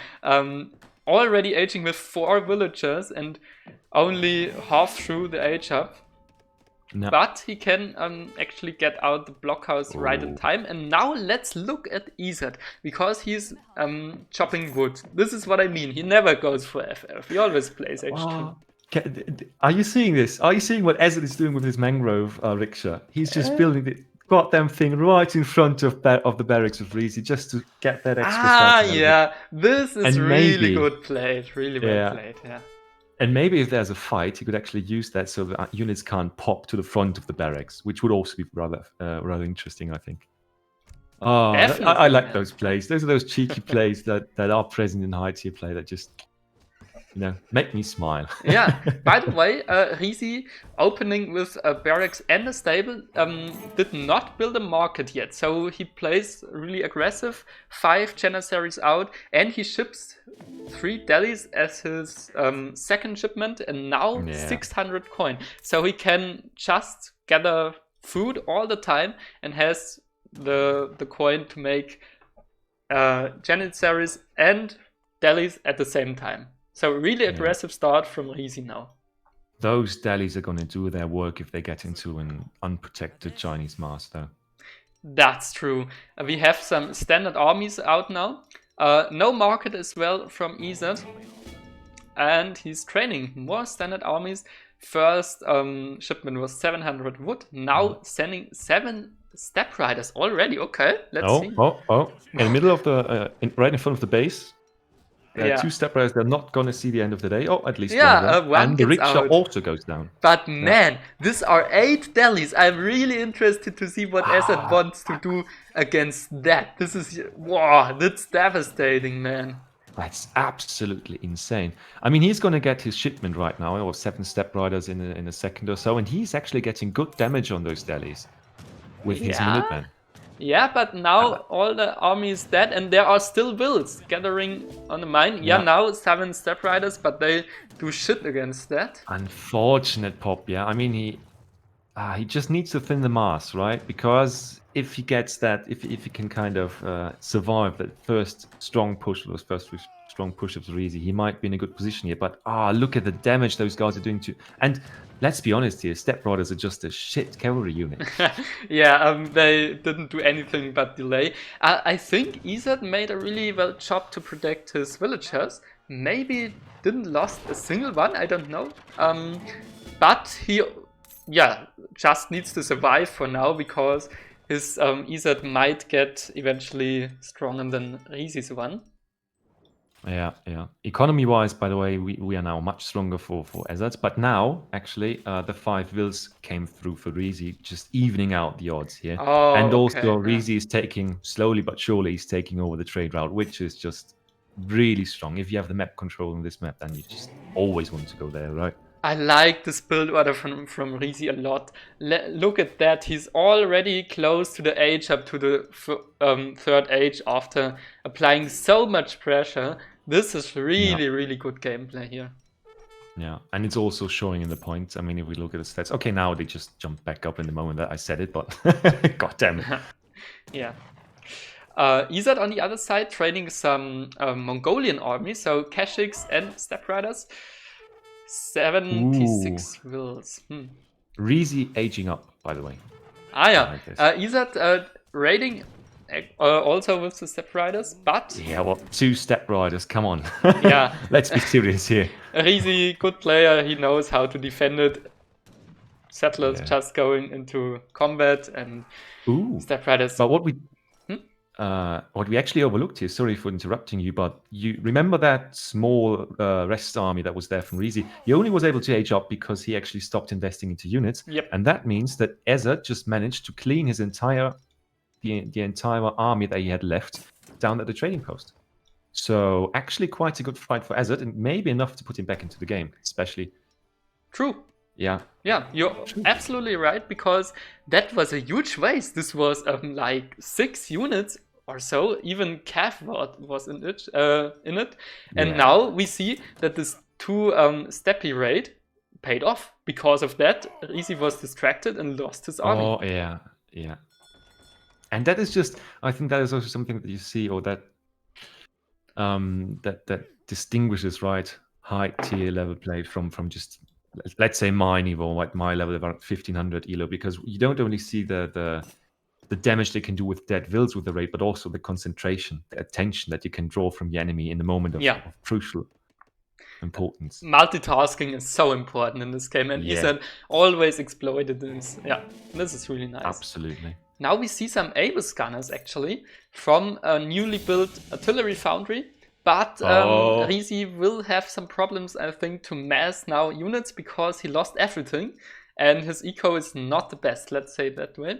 [SPEAKER 2] already aging with 4 villagers and only half through the age up. No. But he can actually get out the blockhouse right in time. And now let's look at Ezad, because he's chopping wood. This is what I mean. He never goes for FF. He always plays H2.
[SPEAKER 1] Are you seeing this? Are you seeing what Ezad is doing with his mangrove rickshaw? He's just building the goddamn thing right in front of the barracks of Risi just to get that extra
[SPEAKER 2] this is really good played. Really well played,
[SPEAKER 1] And maybe if there's a fight, he could actually use that so the units can't pop to the front of the barracks, which would also be rather interesting, I think. I like those plays. Those are those cheeky plays that are present in high tier play that just, make me smile.
[SPEAKER 2] By the way, Risi opening with a barracks and a stable did not build a market yet. So he plays really aggressive, 5 Janissaries out, and he ships 3 delis as his second shipment, and now 600 coin. So he can just gather food all the time and has the coin to make Janissaries and Delis at the same time. So really aggressive start from Risi now.
[SPEAKER 1] Those Delis are going to do their work if they get into an unprotected Chinese master.
[SPEAKER 2] That's true. We have some standard armies out now. No market as well from Ezad. And he's training more standard armies. First shipment was 700 wood. Now sending 7 step riders already. Okay, let's see.
[SPEAKER 1] Oh! In the middle of the, right in front of the base, there are 2 step riders. They're not going to see the end of the day. Oh, at least one of them.
[SPEAKER 2] One
[SPEAKER 1] and the
[SPEAKER 2] gets
[SPEAKER 1] rickshaw
[SPEAKER 2] out.
[SPEAKER 1] also goes down.
[SPEAKER 2] But man, these are 8 delis. I'm really interested to see what Ezad wants to do against that. This is, wow, that's devastating, man.
[SPEAKER 1] That's absolutely insane. I mean, he's going to get his shipment right now, or 7 step riders in a second or so, and he's actually getting good damage on those delis with his Minutemen.
[SPEAKER 2] Yeah, but now all the army is dead, and there are still builds gathering on the mine. Yeah, now 7 step riders, but they do shit against that.
[SPEAKER 1] Unfortunate Pop, yeah. I mean, he just needs to thin the mass, right? Because if he gets that, if he can kind of survive that first strong push, those first 3 strong push-ups of Risi, he might be in a good position here. But look at the damage those guys are doing to... And let's be honest here, step riders are just a shit cavalry unit.
[SPEAKER 2] They didn't do anything but delay. I think Ezad made a really well job to protect his villagers. Maybe didn't lost a single one, I don't know. But he, just needs to survive for now, because his Ezad might get eventually stronger than Risi's one.
[SPEAKER 1] Yeah. Economy-wise, by the way, we are now much stronger for Ezad. But now, actually, the 5 wills came through for Risi, just evening out the odds here. And also, Risi is taking, slowly but surely, he's taking over the trade route, which is just really strong. If you have the map control on this map, then you just always want to go there, right?
[SPEAKER 2] I like this build order from Risi a lot. Look at that, he's already close to the age, up to the 3rd age, after applying so much pressure. This is really good gameplay here.
[SPEAKER 1] Yeah, and it's also showing in the points. I mean, if we look at the stats, okay, now they just jump back up in the moment that I said it, but god damn it.
[SPEAKER 2] Yeah. Ezad on the other side training some Mongolian army, so Kashyyyks and Step Riders. 76 wills.
[SPEAKER 1] Risi aging up, by the way.
[SPEAKER 2] Ezad raiding also with the Step Riders, but...
[SPEAKER 1] Yeah, well, 2 Step Riders, come on.
[SPEAKER 2] Yeah.
[SPEAKER 1] Let's be serious here.
[SPEAKER 2] Risi, good player, he knows how to defend it. Settlers just going into combat, and Step Riders...
[SPEAKER 1] But what we actually overlooked here, sorry for interrupting you, but you remember that small rest army that was there from Risi? He only was able to age up because he actually stopped investing into units.
[SPEAKER 2] Yep.
[SPEAKER 1] And that means that Ezad just managed to clean his entire army that he had left down at the trading post. So actually quite a good fight for Ezad, and maybe enough to put him back into the game, especially.
[SPEAKER 2] True.
[SPEAKER 1] Yeah,
[SPEAKER 2] you're absolutely right, because that was a huge waste. This was like 6 units or so. Even Cav was in it. And now we see that this 2 steppy raid paid off. Because of that, Risi was distracted and lost his army.
[SPEAKER 1] Oh, yeah. And that is just, I think that is also something that you see, or that that distinguishes, right, high tier level play from just, let's say, my niveau, like my level of around 1500 elo, because you don't only see the damage they can do with dead vills with the raid, but also the concentration, the attention that you can draw from the enemy in the moment of crucial importance.
[SPEAKER 2] Multitasking is so important in this game, and Ezad always exploited this. Yeah, this is really nice.
[SPEAKER 1] Absolutely.
[SPEAKER 2] Now we see some Avis gunners actually from a newly built artillery foundry. But Risi will have some problems, I think, to mass now units, because he lost everything and his eco is not the best, let's say it that way.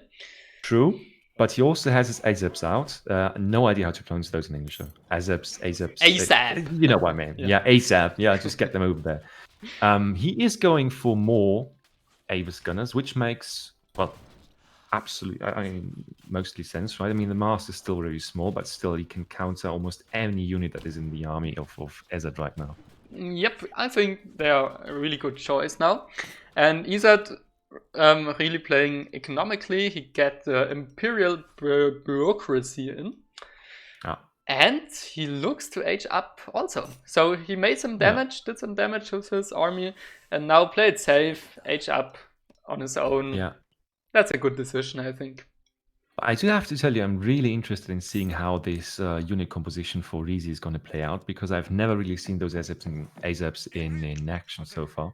[SPEAKER 1] True, but he also has his AZEBs out. No idea how to pronounce those in English. AZEBs.
[SPEAKER 2] AZAB.
[SPEAKER 1] You know what I mean. Yeah, AZAB. Yeah, just get them over there. He is going for more Avis gunners, which makes, well, absolutely, I mean, mostly sense, right? I mean, the mass is still really small, but still he can counter almost any unit that is in the army of Ezad right now.
[SPEAKER 2] Yep, I think they are a really good choice now. And Ezad really playing economically. He get the imperial bureaucracy in.
[SPEAKER 1] Yeah.
[SPEAKER 2] And he looks to age up also. So he made some damage, did some damage with his army, and now played safe, age up on his own.
[SPEAKER 1] Yeah.
[SPEAKER 2] That's a good decision, I think.
[SPEAKER 1] I do have to tell you, I'm really interested in seeing how this unit composition for Risi is going to play out, because I've never really seen those ASAPs in action so far.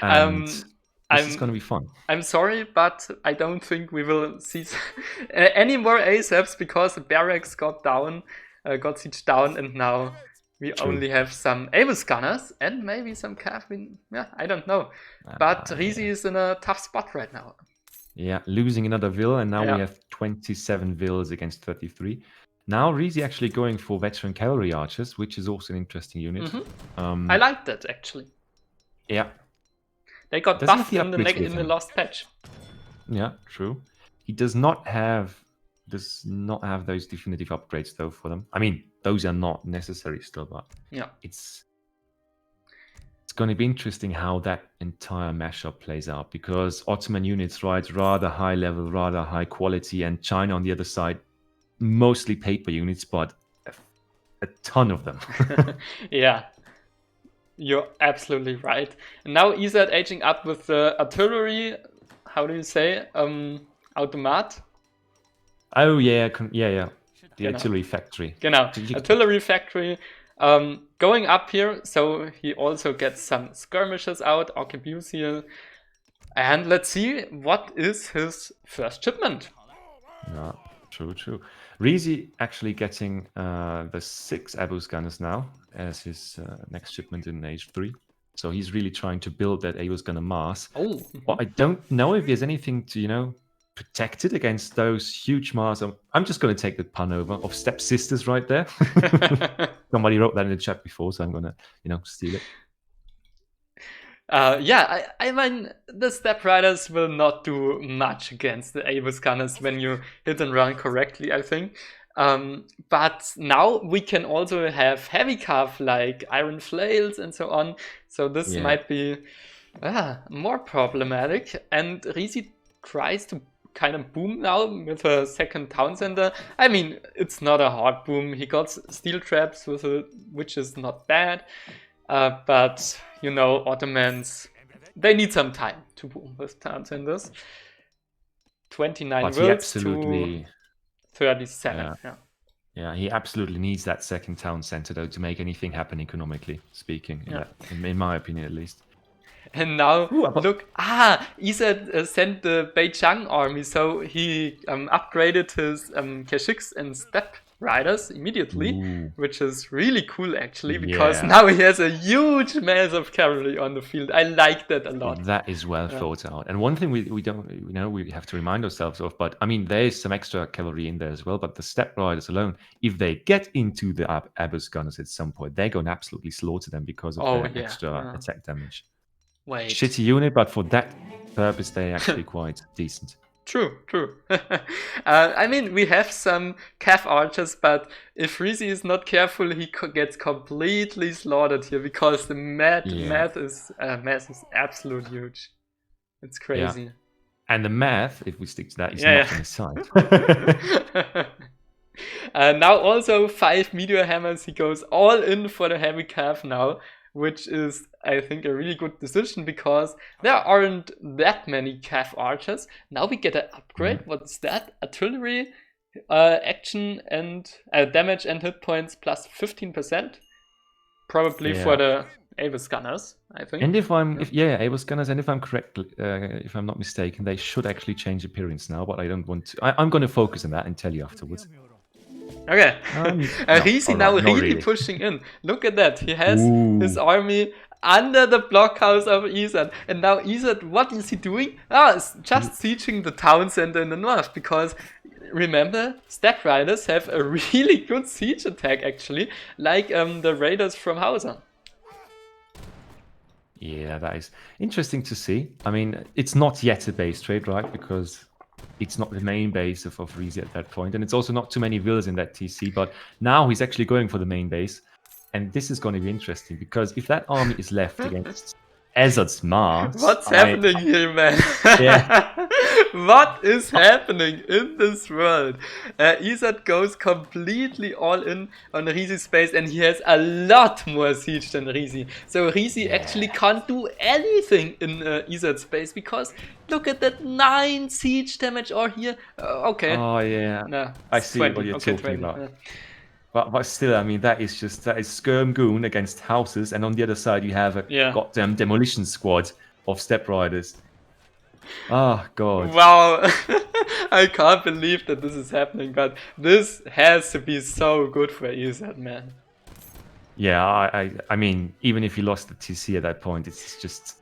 [SPEAKER 1] And this is going to be fun.
[SPEAKER 2] I'm sorry, but I don't think we will see any more ASAPs because the barracks got sieged down, and now we only have some Amos gunners and maybe some Cav. Yeah, I don't know. But Risi is in a tough spot right now.
[SPEAKER 1] Yeah, losing another Vil, and now we have 27 Vils against 33. Now Risi actually going for veteran cavalry archers, which is also an interesting unit.
[SPEAKER 2] I like that, actually.
[SPEAKER 1] Yeah.
[SPEAKER 2] They got buffed in the last patch.
[SPEAKER 1] Yeah, true. He does not have those definitive upgrades though for them. I mean, those are not necessary still, but
[SPEAKER 2] yeah,
[SPEAKER 1] it's going to be interesting how that entire mashup plays out, because Ottoman units ride rather high level, rather high quality, and China on the other side, mostly paper units, but a ton of them.
[SPEAKER 2] Yeah, you're absolutely right. And now Ezad aging up with the artillery, how do you say, automat?
[SPEAKER 1] Oh yeah, the artillery factory.
[SPEAKER 2] Genau, artillery factory. Going up here, so he also gets some skirmishes out, Arquebusier. And let's see what is his first shipment.
[SPEAKER 1] Yeah, true. Risi actually getting the 6 Abus gunners now as his next shipment in Age 3. So he's really trying to build that Abus gunner mass. But I don't know if there's anything to, protect it against those huge mass. I'm just going to take the pun over of stepsisters right there. Somebody wrote that in the chat before, so I'm going to, steal it.
[SPEAKER 2] Yeah, I mean, the Step Riders will not do much against the Abus gunners when you hit and run correctly, I think. But now we can also have heavy cav like iron flails and so on. So this might be more problematic. And Risi tries to kind of boom now with a second town center. I mean, it's not a hard boom. He got steel traps with it, which is not bad. But, Ottomans, they need some time to boom with town centers. 29 wills to 37.
[SPEAKER 1] Yeah, he absolutely needs that second town center, though, to make anything happen economically speaking, in my opinion, at least.
[SPEAKER 2] And now, look, Ezad sent the Beichang army, so he upgraded his Kashyyyks and Steppe Riders immediately, which is really cool, actually, because now he has a huge mass of cavalry on the field. I like that a lot.
[SPEAKER 1] That is well thought out. And one thing we don't, we have to remind ourselves of, but I mean, there's some extra cavalry in there as well, but the Steppe Riders alone, if they get into the Abus gunners at some point, they're going to absolutely slaughter them because of their extra attack damage. Shitty unit, but for that purpose, they're actually quite decent.
[SPEAKER 2] True. I mean, we have some Cav archers, but if Risi is not careful, he gets completely slaughtered here because the mass is absolute huge. It's crazy.
[SPEAKER 1] Yeah. And the math, if we stick to that, is not on his side.
[SPEAKER 2] Now also 5 meteor hammers. He goes all in for the heavy Cav now, which is, I think, a really good decision because there aren't that many Cav archers. Now we get an upgrade. What's that? Artillery, action and damage and hit points plus 15%. Probably for the Abus gunners, I think.
[SPEAKER 1] And Abus gunners, and if I'm correct, if I'm not mistaken, they should actually change appearance now, but I don't want to. I'm going to focus on that and tell you afterwards.
[SPEAKER 2] Okay, Risi now really pushing in. Look at that. He has his army under the blockhouse of Ezad. And now Ezad, what is he doing? It's just sieging the town center in the north. Because remember, Step Riders have a really good siege attack actually. Like the raiders from Hausa.
[SPEAKER 1] Yeah, that is interesting to see. I mean, it's not yet a base trade, right? Because it's not the main base of Risi at that point. And it's also not too many villas in that TC. But now he's actually going for the main base. And this is going to be interesting. Because if that army is left against Ezad's Mars.
[SPEAKER 2] What's happening here, man?
[SPEAKER 1] Yeah.
[SPEAKER 2] What is happening in this world? Ezad goes completely all in on Risi's space, and he has a lot more siege than Risi. So Risi actually can't do anything in Ezad's space because look at that 9 siege damage or here. Okay.
[SPEAKER 1] Oh yeah.
[SPEAKER 2] No,
[SPEAKER 1] I see
[SPEAKER 2] 20.
[SPEAKER 1] what you're
[SPEAKER 2] Okay,
[SPEAKER 1] talking
[SPEAKER 2] 20.
[SPEAKER 1] about. But still, I mean, that is Skirm Goon against houses, and on the other side you have a goddamn demolition squad of Step Riders. Oh god.
[SPEAKER 2] Wow. I can't believe that this is happening, but this has to be so good for Ezad, man.
[SPEAKER 1] Yeah, I mean, even if you lost the TC at that point, it's just...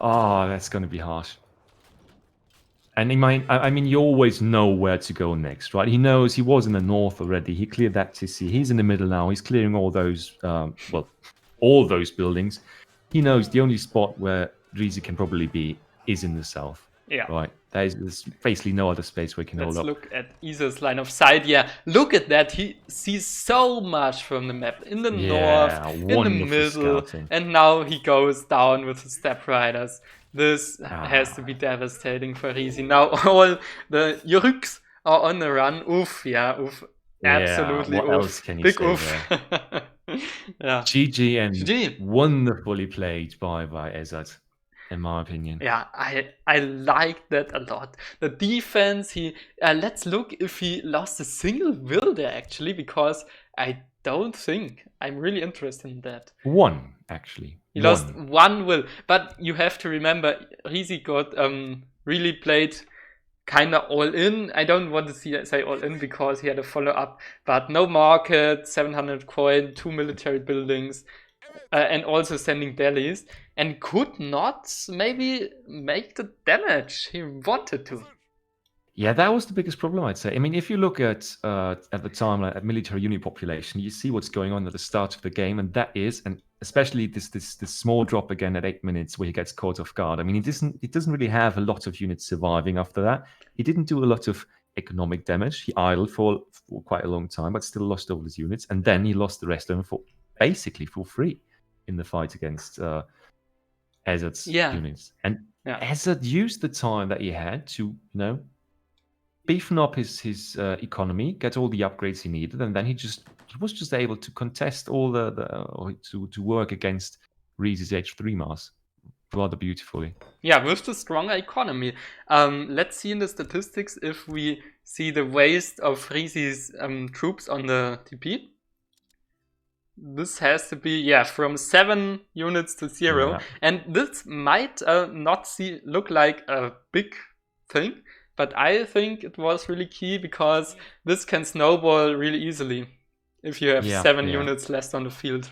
[SPEAKER 1] Oh, that's going to be harsh. And I mean, you always know where to go next, right? He knows he was in the north already. He cleared that TC. He's in the middle now. He's clearing all those, well, all those buildings. He knows the only spot where Risi can probably be is in the south.
[SPEAKER 2] Yeah.
[SPEAKER 1] Right. There's basically no other space where he can hold up.
[SPEAKER 2] Let's look at Ezad's line of sight. Yeah, look at that. He sees so much from the map. In the north, in the middle, scouting. And now he goes down with the Step Riders. This has to be devastating for Risi. Now all the Yuruks are on the run. Oof, yeah, oof. Absolutely,
[SPEAKER 1] what
[SPEAKER 2] oof.
[SPEAKER 1] else can you
[SPEAKER 2] Big
[SPEAKER 1] say
[SPEAKER 2] oof.
[SPEAKER 1] Yeah. GG and wonderfully played by Ezad, in my opinion.
[SPEAKER 2] Yeah, I like that a lot. The defense, let's look if he lost a single will there actually, because I don't think. I'm really interested in that.
[SPEAKER 1] One, actually.
[SPEAKER 2] He lost one will, but you have to remember, Risi got really played kind of all in. I don't want to say all in because he had a follow-up, but no market, 700 coin, 2 military buildings, and also sending delis, and could not maybe make the damage he wanted to.
[SPEAKER 1] Yeah, that was the biggest problem, I'd say. I mean, if you look at the time at military unit population, you see what's going on at the start of the game, and that is, and especially this small drop again at 8 minutes where he gets caught off guard. I mean, he doesn't really have a lot of units surviving after that. He didn't do a lot of economic damage. He idled for quite a long time, but still lost all his units, and then he lost the rest of them basically for free in the fight against Ezad's units. And Ezad used the time that he had to, beefing up his economy, get all the upgrades he needed, and then he was just able to contest all to work against Risi's H3 Mars rather beautifully.
[SPEAKER 2] Yeah, with the stronger economy. Let's see in the statistics if we see the waste of Risi's troops on the TP. This has to be, from 7 units to 0. Yeah. And this might not look like a big thing, but I think it was really key because this can snowball really easily if you have 7 units left on the field.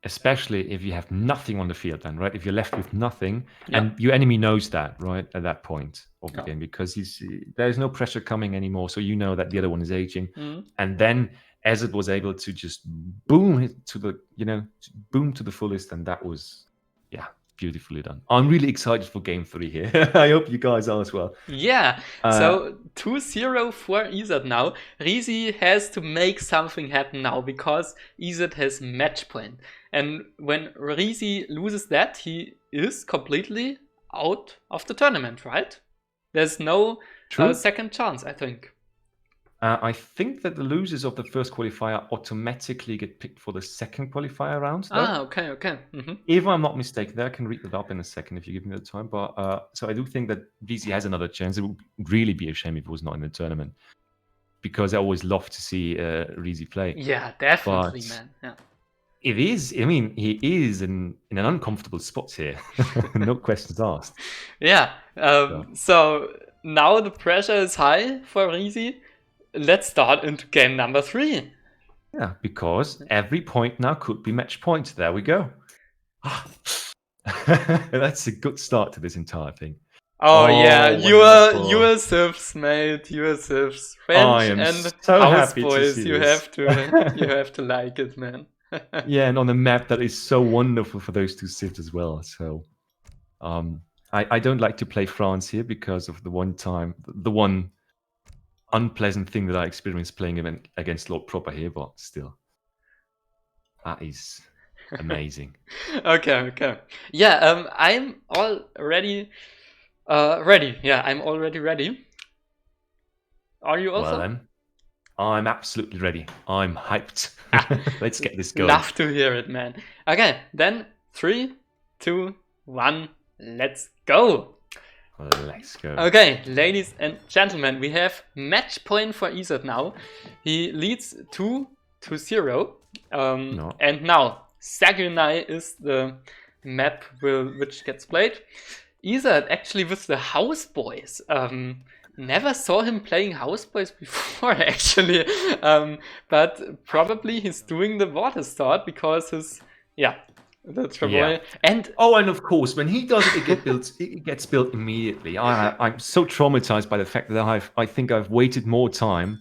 [SPEAKER 1] Especially if you have nothing on the field then, right? If you're left with nothing, and your enemy knows that, right, at that point of the game, because there's no pressure coming anymore, so you know that the other one is aging. And then Ezad was able to just boom to the fullest, and that was, beautifully done. I'm really excited for game 3 here. I hope you guys are as well.
[SPEAKER 2] Yeah, so 2-0 for Ezad now. Risi has to make something happen now because Ezad has match point. And when Risi loses that, he is completely out of the tournament, right? There's no second chance, I think.
[SPEAKER 1] I think that the losers of the first qualifier automatically get picked for the second qualifier round. Though.
[SPEAKER 2] Okay.
[SPEAKER 1] If I'm not mistaken, I can read that up in a second if you give me the time. But so I do think that Risi has another chance. It would really be a shame if it was not in the tournament, because I always love to see Risi play.
[SPEAKER 2] Yeah, definitely, man. Yeah.
[SPEAKER 1] It is. I mean, he is in an uncomfortable spot here. No questions asked.
[SPEAKER 2] Yeah. So now the pressure is high for Risi. Let's start into game number 3.
[SPEAKER 1] Yeah, because every point now could be match point. There we go. That's a good start to this entire thing.
[SPEAKER 2] Your civs, mate. Your civs. French and
[SPEAKER 1] so
[SPEAKER 2] house boys. You have to like it, man.
[SPEAKER 1] Yeah, and on a map that is so wonderful for those two civs as well. So, I don't like to play France here because of the one unpleasant thing that I experienced playing against Lord Proper here, but still, that is Amazing.
[SPEAKER 2] Okay. Yeah, I'm already ready. Yeah, I'm already ready. Are you
[SPEAKER 1] Well
[SPEAKER 2] also?
[SPEAKER 1] then, I'm absolutely ready. I'm hyped. Let's get this going.
[SPEAKER 2] Love to hear it, man. Okay, then 3, 2, 1, let's go.
[SPEAKER 1] Let's go.
[SPEAKER 2] Okay, ladies and gentlemen, we have match point for Ezad now. He leads 2-0.
[SPEAKER 1] No.
[SPEAKER 2] And now, Sagunai is the map which gets played. Ezad actually with the houseboys. Never saw him playing houseboys before, actually. But probably he's doing the water start because his, the Travoy.
[SPEAKER 1] Yeah.
[SPEAKER 2] And
[SPEAKER 1] and of course, when he does it, it gets built immediately. I'm so traumatized by the fact that I think I've waited more time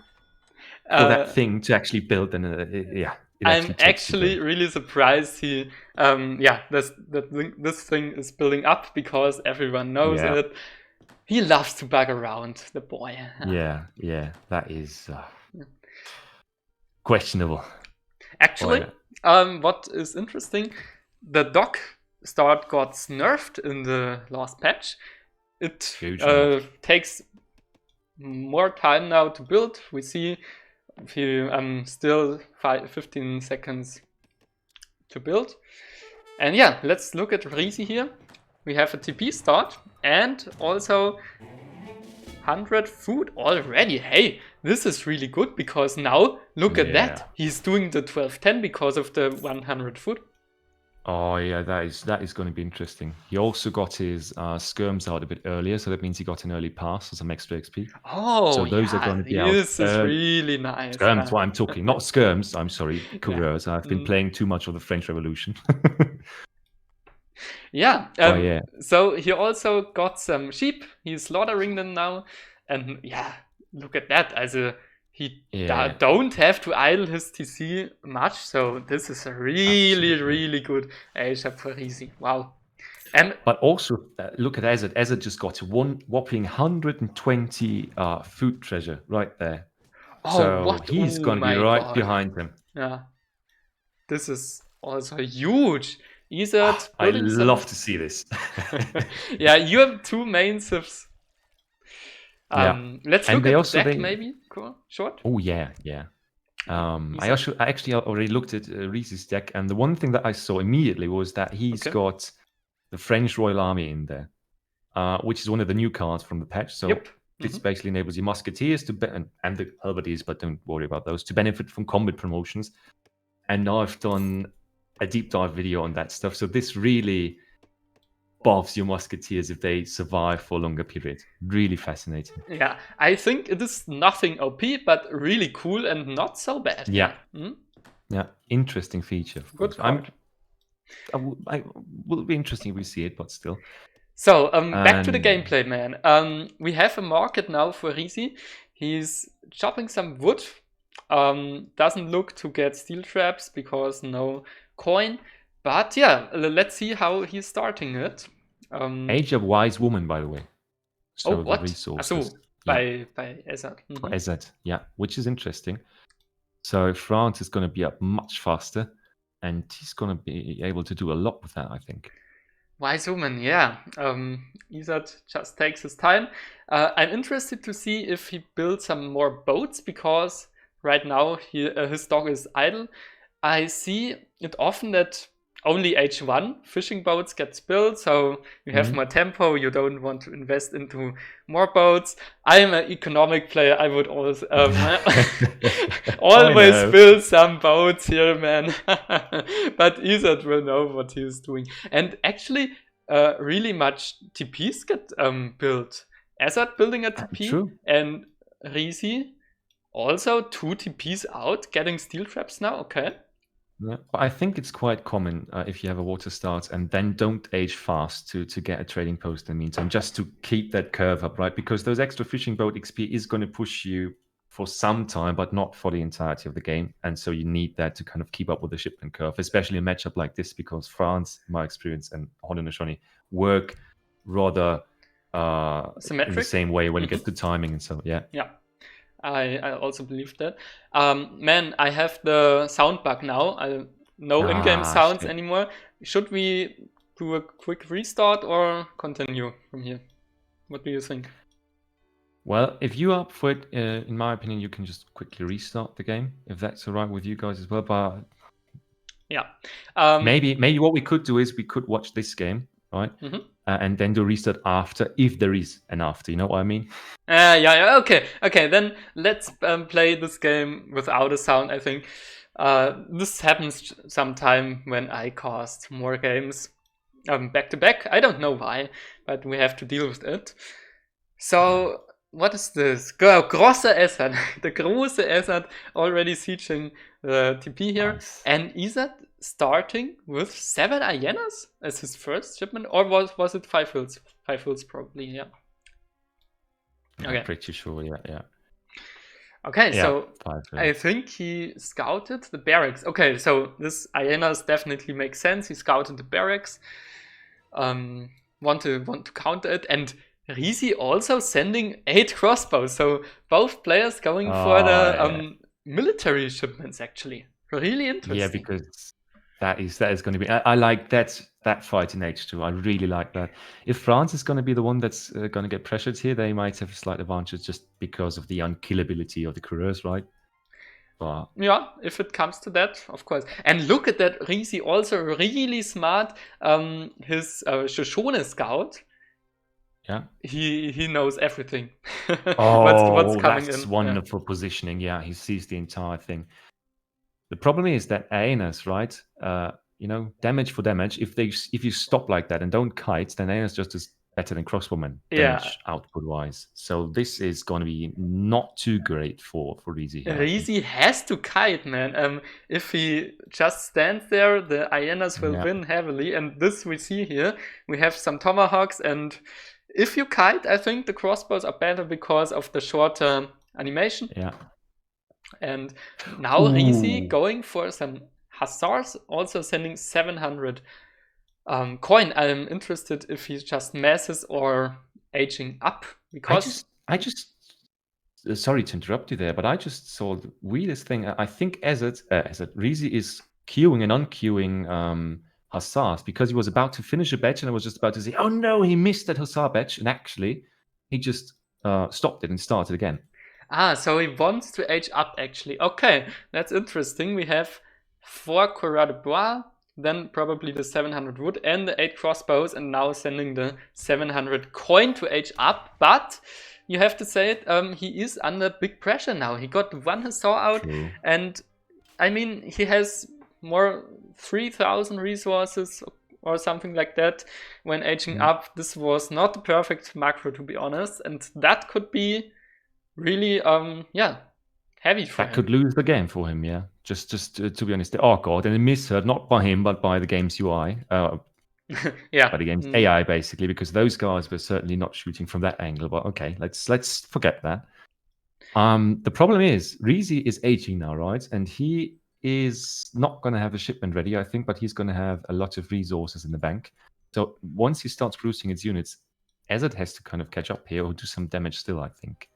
[SPEAKER 1] for that thing to actually build than
[SPEAKER 2] I'm actually really surprised he this thing is building up because everyone knows it. He loves to bug around, the boy.
[SPEAKER 1] Yeah, that is questionable.
[SPEAKER 2] Actually, what is interesting, the dock start got nerfed in the last patch. It takes more time now to build. We see still 15 seconds to build. And yeah, let's look at Risi here. We have a TP start and also 100 food already. Hey, this is really good because now look at that. He's doing the 12-10 because of the 100 food.
[SPEAKER 1] Oh yeah, that is going to be interesting. He also got his skirms out a bit earlier, so that means he got an early pass for some extra XP.
[SPEAKER 2] Oh,
[SPEAKER 1] so those are going to be out.
[SPEAKER 2] This is really nice.
[SPEAKER 1] Skirms, that's why I'm talking, not skirms. I'm sorry, coureurs. I've been playing too much of the French Revolution. So he also got some sheep. He's slaughtering them now, and look at that. He don't have to idle his TC much, so this is a really good Asia for Risi. Wow. But also, look at Ezad. Ezad just got one whopping 120 food treasure right there. So he's going to be right behind him.
[SPEAKER 2] Yeah. This is also huge. Ezad,
[SPEAKER 1] I love to see this.
[SPEAKER 2] Yeah, you have two main civs. Let's look at the deck, maybe. Cool. Short.
[SPEAKER 1] Oh yeah. I actually already looked at Risi's deck, and the one thing that I saw immediately was that he's got the French Royal Army in there, which is one of the new cards from the patch. So this basically enables your musketeers and the halberdiers, but don't worry about those, to benefit from combat promotions. And now I've done a deep dive video on that stuff. So this really buffs your musketeers if they survive for a longer period. Really fascinating.
[SPEAKER 2] Yeah, I think it is nothing OP, but really cool and not so bad.
[SPEAKER 1] Yeah. Yeah, interesting feature.
[SPEAKER 2] Good card.
[SPEAKER 1] I will be interesting if we see it, but still.
[SPEAKER 2] So, back to the gameplay, man. We have a market now for Risi. He's chopping some wood. Doesn't look to get steel traps because no coin. But yeah, let's see how he's starting it.
[SPEAKER 1] Age of Wise Woman, by the way. So
[SPEAKER 2] what?
[SPEAKER 1] The resources.
[SPEAKER 2] By Ezad.
[SPEAKER 1] For Ezad, which is interesting. So France is going to be up much faster, and he's going to be able to do a lot with that, I think.
[SPEAKER 2] Wise Woman, yeah. Ezad just takes his time. I'm interested to see if he builds some more boats, because right now his dock is idle. I see it often that only H1 fishing boats gets built, so you have more tempo, you don't want to invest into more boats. I am an economic player, I would always build some boats here, man. But Ezad will know what he is doing. And actually, really much TPs get built. Ezad building a TP, and Risi also 2 TPs out, getting steel traps now, okay.
[SPEAKER 1] Yeah, I think it's quite common if you have a water start and then don't age fast to get a trading post in the meantime, just to keep that curve up, right? Because those extra fishing boat XP is going to push you for some time, but not for the entirety of the game. And so you need that to kind of keep up with the shipment curve, especially a matchup like this, because France, in my experience, and Haudenosaunee work rather
[SPEAKER 2] symmetric in
[SPEAKER 1] the same way when it gets to timing and so, yeah.
[SPEAKER 2] I also believe that. Man, I have the sound bug now. no in-game sounds
[SPEAKER 1] shit.
[SPEAKER 2] anymore. Should we do a quick restart or continue from here? What do you think?
[SPEAKER 1] Well, if you're up for it, in my opinion, you can just quickly restart the game, if that's all right with you guys as well. But
[SPEAKER 2] yeah,
[SPEAKER 1] maybe what we could do is we could watch this game, right?
[SPEAKER 2] Mm-hmm.
[SPEAKER 1] And then do restart after, if there is an after. You know what I mean?
[SPEAKER 2] Yeah. Okay. Then let's play this game without a sound. I think this happens sometime when I cast more games back to back. I don't know why, but we have to deal with it. So what is this? Grosse Ezad, the große Ezad already sieging the TP here,
[SPEAKER 1] Nice.
[SPEAKER 2] and Ezad starting with 7 hyenas as his first shipment, or was it 5 hills? 5 hills probably, yeah. Okay.
[SPEAKER 1] I'm pretty sure, yeah.
[SPEAKER 2] Okay,
[SPEAKER 1] Yeah,
[SPEAKER 2] so
[SPEAKER 1] 5 hills.
[SPEAKER 2] I think he scouted the barracks. Okay, so this hyenas definitely makes sense. He scouted the barracks. Want to counter it, and Risi also sending 8 crossbows. So both players going for the military shipments, actually. Really interesting.
[SPEAKER 1] Yeah, because that is going to be. I like that fight in H2. I really like that. If France is going to be the one that's going to get pressured here, they might have a slight advantage just because of the unkillability of the couriers, right? But
[SPEAKER 2] yeah, if it comes to that, of course. And look at that, Risi also really smart. His Shoshone scout.
[SPEAKER 1] yeah.
[SPEAKER 2] He knows everything.
[SPEAKER 1] Oh,
[SPEAKER 2] what's coming
[SPEAKER 1] that's
[SPEAKER 2] in.
[SPEAKER 1] wonderful positioning. Yeah, he sees the entire thing. The problem is that Aenas, right? Damage for damage. If you stop like that and don't kite, then Aenas just is better than crossbowmen damage output wise. So this is going to be not too great for Risi here.
[SPEAKER 2] Risi has to kite, man. If he just stands there, the hyenas will win heavily. And this we see here. We have some tomahawks, and if you kite, I think the crossbows are better because of the shorter animation.
[SPEAKER 1] Yeah.
[SPEAKER 2] And now Risi going for some hussars, also sending 700 coin. I'm interested if he just masses or aging up, because
[SPEAKER 1] I just sorry to interrupt you there, but I just saw the weirdest thing. I think Ezad Risi is queuing and unqueuing hussars because he was about to finish a batch, and I was just about to say, oh no, he missed that hussar batch, and actually he just stopped it and started again.
[SPEAKER 2] So he wants to age up, actually. Okay, that's interesting. We have 4 Coureur de Bois, then probably the 700 wood and the 8 crossbows, and now sending the 700 coin to age up. But you have to say it, he is under big pressure now. He got 1 hussar out. True. And I mean, he has more 3,000 resources or something like that when aging up. This was not the perfect macro, to be honest, and that could be really heavy for him.
[SPEAKER 1] That could lose the game for him, yeah. Just to be honest, oh god, and a misheard not by him but by the game's UI. By the game's AI basically, because those guys were certainly not shooting from that angle. But okay, let's forget that. The problem is Risi is aging now, right? And he is not going to have a shipment ready, I think, but he's going to have a lot of resources in the bank. So once he starts boosting its units, Ezad has to kind of catch up here or do some damage still, I think.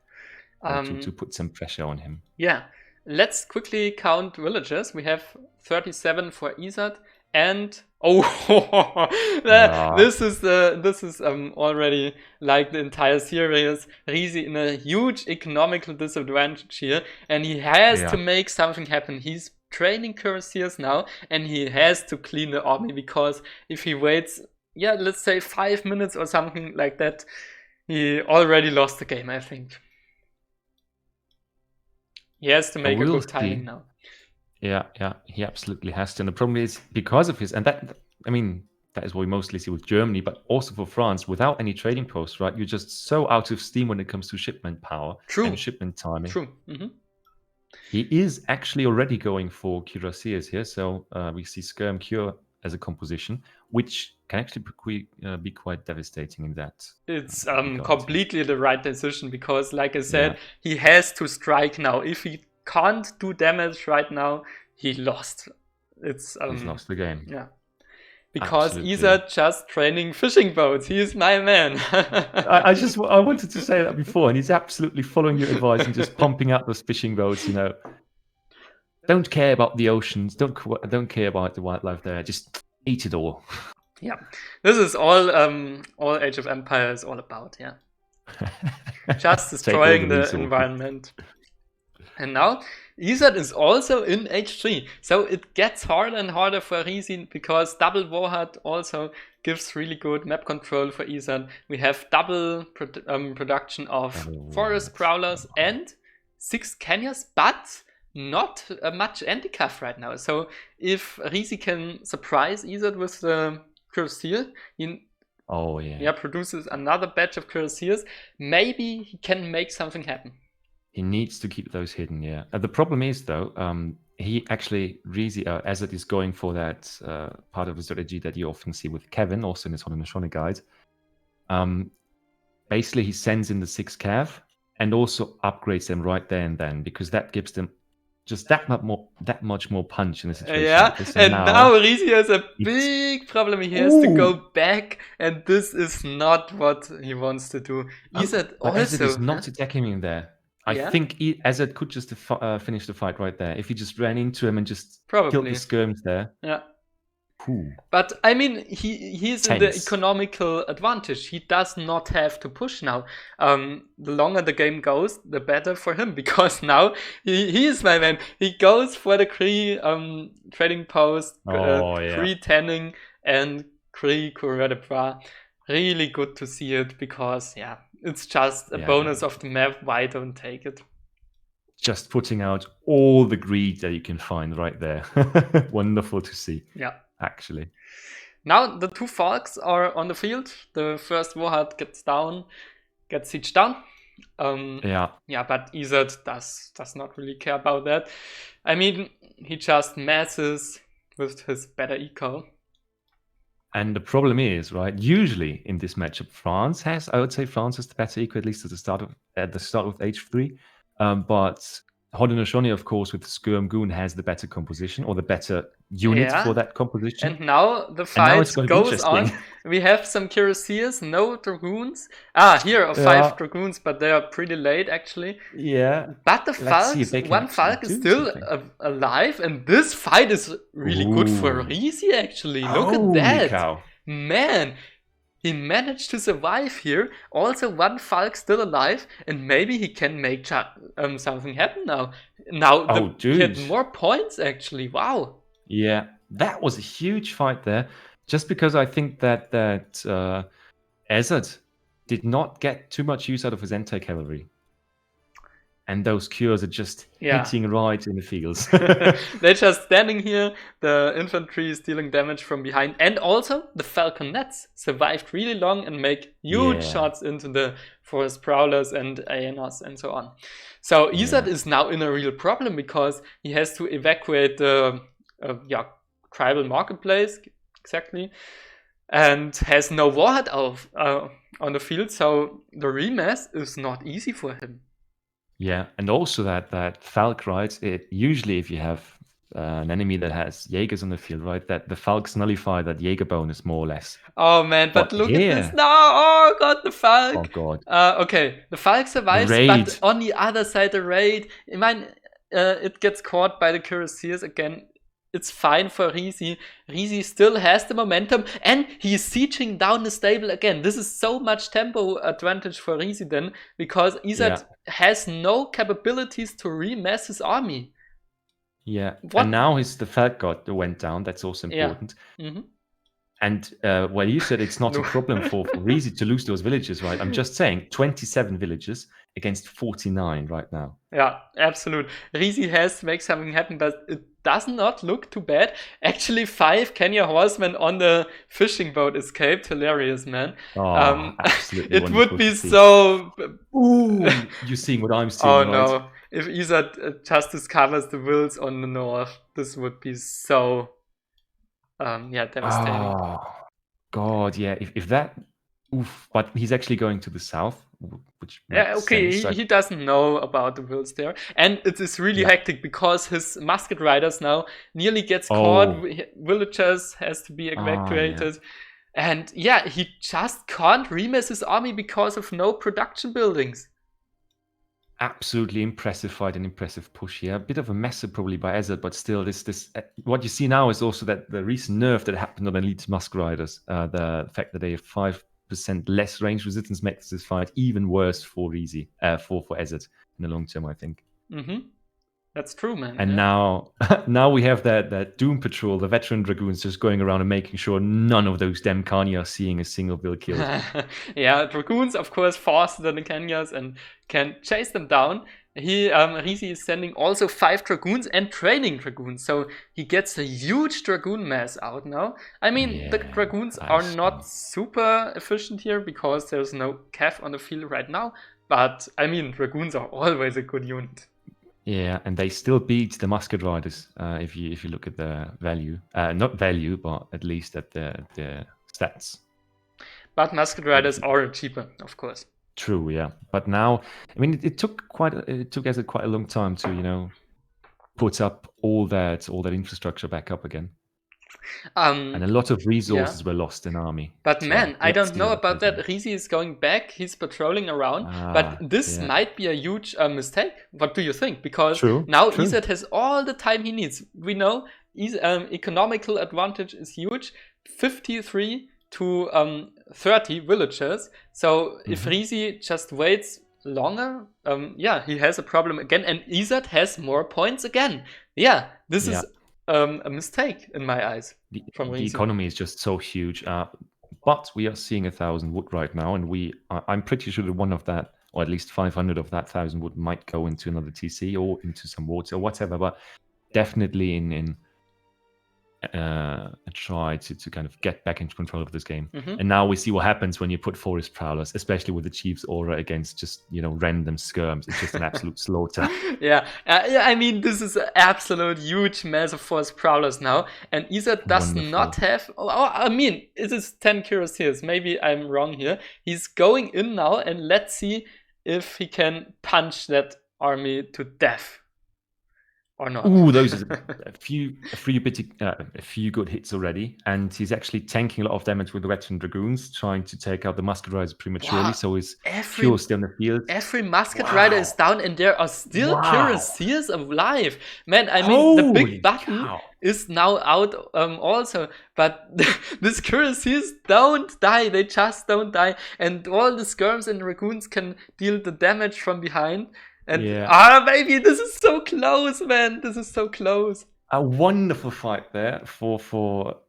[SPEAKER 1] To put some pressure on him. Yeah.
[SPEAKER 2] Let's quickly count villages. We have 37 for Ezad, and this is already like the entire series. Risi in a huge economical disadvantage here, and he has to make something happen. He's training cuirassiers now, and he has to clean the army, because if he waits, let's say 5 minutes or something like that, he already lost the game, I think. He has to make a good timing now.
[SPEAKER 1] Yeah, he absolutely has to. And the problem is, because of his, and that is what we mostly see with Germany, but also for France, without any trading posts, right? You're just so out of steam when it comes to shipment power and shipment timing.
[SPEAKER 2] True. Mm-hmm.
[SPEAKER 1] He is actually already going for cuirassiers here. So we see Skirm Cure as a composition, which can actually be quite devastating in that.
[SPEAKER 2] It's completely the right decision, because, like I said, he has to strike now. If he can't do damage right now, he lost. He's
[SPEAKER 1] lost the game.
[SPEAKER 2] Yeah. Because Ezad just training fishing boats. He is my man.
[SPEAKER 1] I wanted to say that before, and he's absolutely following your advice and just pumping out those fishing boats, don't care about the oceans. Don't care about the wildlife there. Just eat it all.
[SPEAKER 2] Yeah, this is all Age of Empire is all about. Yeah, just destroying the environment. And now Ezad is also in H3, so it gets harder and harder for Risi because double Warhead also gives really good map control for Ezad. We have double production of forest prowlers and 6 Kenyas, but not much anti-cuff right now. So if Risi can surprise Ezad with the Cuirassier, he produces another batch of Cuirassiers, maybe he can make something happen.
[SPEAKER 1] He needs to keep those hidden, yeah. The problem is, though, he actually, Ezad is going for that part of the strategy that you often see with Kevin, also in his Haudenosaunee guide. Basically, he sends in the 6 Cav and also upgrades them right there and then, because that gives them just that much more punch in the situation.
[SPEAKER 2] Yeah, and now Risi has a big problem. He has to go back, and this is not what he wants to do. Ezad
[SPEAKER 1] is not attacking him there. I think Ezad could just finish the fight right there if he just ran into him and just killed the skirms there.
[SPEAKER 2] Yeah. But I mean, he's in the economical advantage. He does not have to push now. The longer the game goes, the better for him, because now he is my man. He goes for the Kree trading post, Kree tanning, and Kree coureur de bois. Really good to see it, because it's just a bonus of the map. Why don't take it?
[SPEAKER 1] Just putting out all the greed that you can find right there. Wonderful to see.
[SPEAKER 2] Yeah.
[SPEAKER 1] Actually.
[SPEAKER 2] Now the 2 Falks are on the field. The first Warhead gets sieged down. But Ezad does not really care about that. I mean, he just masses with his better eco.
[SPEAKER 1] And the problem is, right, usually in this matchup, France has the better eco, at least at the start of H3. But Haudenosaunee, of course, with Skirm Goon has the better composition, or the better unit for that composition.
[SPEAKER 2] And now the fight goes on. We have some Cuirassiers, no Dragoons. Here are 5 Dragoons, but they are pretty late, actually.
[SPEAKER 1] Yeah.
[SPEAKER 2] But the Falks, one Falk is still alive, and this fight is really good for Risi, actually. Look at that.
[SPEAKER 1] Cow.
[SPEAKER 2] Man, he managed to survive here. Also, one Falk still alive, and maybe he can make something happen now. He had more points, actually. Wow.
[SPEAKER 1] Yeah, that was a huge fight there. Just because I think that Ezad did not get too much use out of his anti-cavalry. And those cures are just hitting right in the fields.
[SPEAKER 2] They're just standing here. The infantry is dealing damage from behind. And also, the Falconets survived really long and make huge shots into the forest prowlers and Aenas and so on. So Ezad is now in a real problem, because he has to evacuate the tribal marketplace, exactly, and has no warhead on the field. So the remass is not easy for him.
[SPEAKER 1] Yeah, and also that Falk, right? Usually, if you have an enemy that has Jaegers on the field, right, that the Falks nullify that Jaeger bonus more or less.
[SPEAKER 2] Oh man, but look at this now! Oh god, the Falk!
[SPEAKER 1] Oh god.
[SPEAKER 2] Okay, the Falk survives, but on the other side, the raid. I mean, it gets caught by the Cuirassiers again. It's fine for Risi. Risi still has the momentum, and he's sieging down the stable again. This is so much tempo advantage for Risi then, because Ezad has no capabilities to remass his army.
[SPEAKER 1] Yeah, and now the Falk god went down. That's also important.
[SPEAKER 2] Yeah. Mm-hmm.
[SPEAKER 1] And you said it's not a problem for Risi to lose those villages, right? I'm just saying, 27 villages against 49 right now.
[SPEAKER 2] Yeah, absolutely. Risi has to make something happen, but it does not look too bad. Actually, 5 Kenya horsemen on the fishing boat escaped. Hilarious, man.
[SPEAKER 1] Oh, absolutely.
[SPEAKER 2] It would be so...
[SPEAKER 1] Ooh, you're seeing what I'm seeing,
[SPEAKER 2] right? No. If Ezad just discovers the wills on the north, this would be so... devastating.
[SPEAKER 1] Oh, God, yeah. If that... Oof, but he's actually going to the south, which makes sense.
[SPEAKER 2] He doesn't know about the wills there. And it is really hectic, because his musket riders now nearly gets caught. Villagers has to be evacuated. And he just can't remass his army because of no production buildings.
[SPEAKER 1] absolutely impressive fight and impressive push here. A bit of a mess up probably by Ezad, but still, what you see now is also that the recent nerf that happened on Elite Musk Riders, the fact that they have 5% less range resistance makes this fight even worse for Risi, for Ezad in the long term, I think.
[SPEAKER 2] That's true, man.
[SPEAKER 1] And now we have that Doom Patrol, the veteran Dragoons, just going around and making sure none of those damn Kanya are seeing a single bill killed.
[SPEAKER 2] Yeah, Dragoons, of course, faster than the Kenyas and can chase them down. Risi is sending also 5 Dragoons and training Dragoons, so he gets a huge Dragoon mass out now. I mean, the Dragoons are not super efficient here because there's no Cav on the field right now, but I mean, Dragoons are always a good unit.
[SPEAKER 1] Yeah, and they still beat the Musket Riders if you look at the value. Not value, but at least at the stats.
[SPEAKER 2] But Musket Riders are cheaper, of course.
[SPEAKER 1] True, yeah. But now, I mean, it took Ezad quite a long time to, put up all that infrastructure back up again. And a lot of resources were lost in army.
[SPEAKER 2] But so, man, I don't know about that. Risi is going back. He's patrolling around. But this might be a huge mistake. What do you think? Because now Ezad has all the time he needs. We know economical advantage is huge. 53 to 30 villagers. So if Risi just waits longer, he has a problem again. And Ezad has more points again. Yeah, this is a mistake in my eyes.
[SPEAKER 1] The economy is just so huge. But we are seeing 1,000 wood right now. And I'm pretty sure that one of that, or at least 500 of that 1,000 wood might go into another TC or into some water or whatever. But definitely in try to kind of get back into control of this game. And now we see what happens when you put Forest Prowlers, especially with the Chief's aura against just, random skirms. It's just an absolute slaughter.
[SPEAKER 2] I mean, this is an absolute huge mess of Forest Prowlers now. And Ezad does not have... I mean, it is 10 cuirassiers.Maybe I'm wrong here. He's going in now, and let's see if he can punch that army to death. Or not.
[SPEAKER 1] Ooh, those are a few good hits already, and he's actually tanking a lot of damage with the veteran Dragoons, trying to take out the Musket Riders prematurely. Wow. So his fuel still in the field.
[SPEAKER 2] Every Musket Rider is down, and there are still cuirassiers alive. Man, I mean, the big button is now out also, but these cuirassiers don't die. They just don't die, and all the skirms and Dragoons can deal the damage from behind. And baby, this is so close, man. This is so close.
[SPEAKER 1] A wonderful fight there for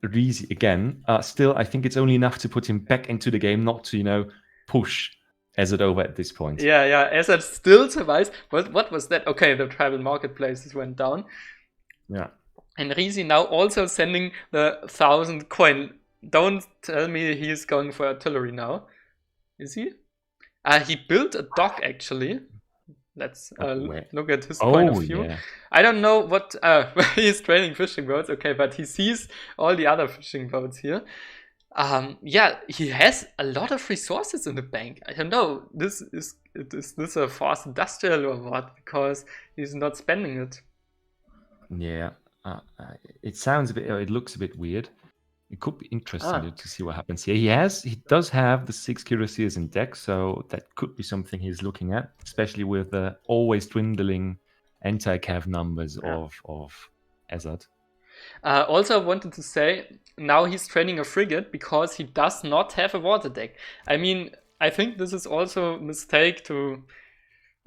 [SPEAKER 1] Risi again. Still, I think it's only enough to put him back into the game, not to, push Ezad over at this point.
[SPEAKER 2] Yeah, Ezad still survives. But what was that? Okay, the tribal marketplaces went down.
[SPEAKER 1] Yeah.
[SPEAKER 2] And Risi now also sending the 1,000 coin. Don't tell me he's going for artillery now. Is he? He built a dock, actually. Let's look at his point of view. Yeah. I don't know what he's training fishing boats. Okay, but he sees all the other fishing boats here. He has a lot of resources in the bank. I don't know. Is this a fast industrial or what? Because he's not spending it.
[SPEAKER 1] Yeah, it sounds a bit. It looks a bit weird. It could be interesting to see what happens here. He does have the 6 cuirassiers in deck, so that could be something he's looking at, especially with the always dwindling anti-cav numbers of Ezad.
[SPEAKER 2] Also wanted to say, now he's training a frigate because he does not have a water deck. I mean, I think this is also a mistake to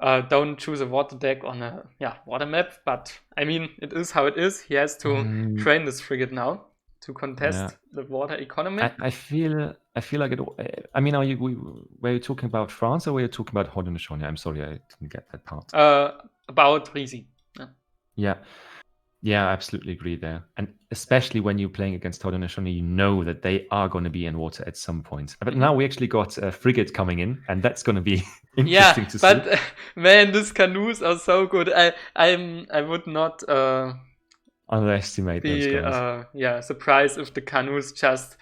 [SPEAKER 2] don't choose a water deck on a water map, but I mean, it is how it is. He has to train this frigate now to contest the water economy.
[SPEAKER 1] I feel like it. I mean, were you talking about France or were you talking about Haudenosaunee? I'm sorry, I didn't get that part.
[SPEAKER 2] About Risi.
[SPEAKER 1] Yeah, I absolutely agree there. And especially when you're playing against Haudenosaunee, you know that they are going to be in water at some point. But now we actually got a frigate coming in, and that's going to be interesting to see.
[SPEAKER 2] Yeah, but man, these canoes are so good. I would not
[SPEAKER 1] underestimate those guys.
[SPEAKER 2] Surprised if the canoes just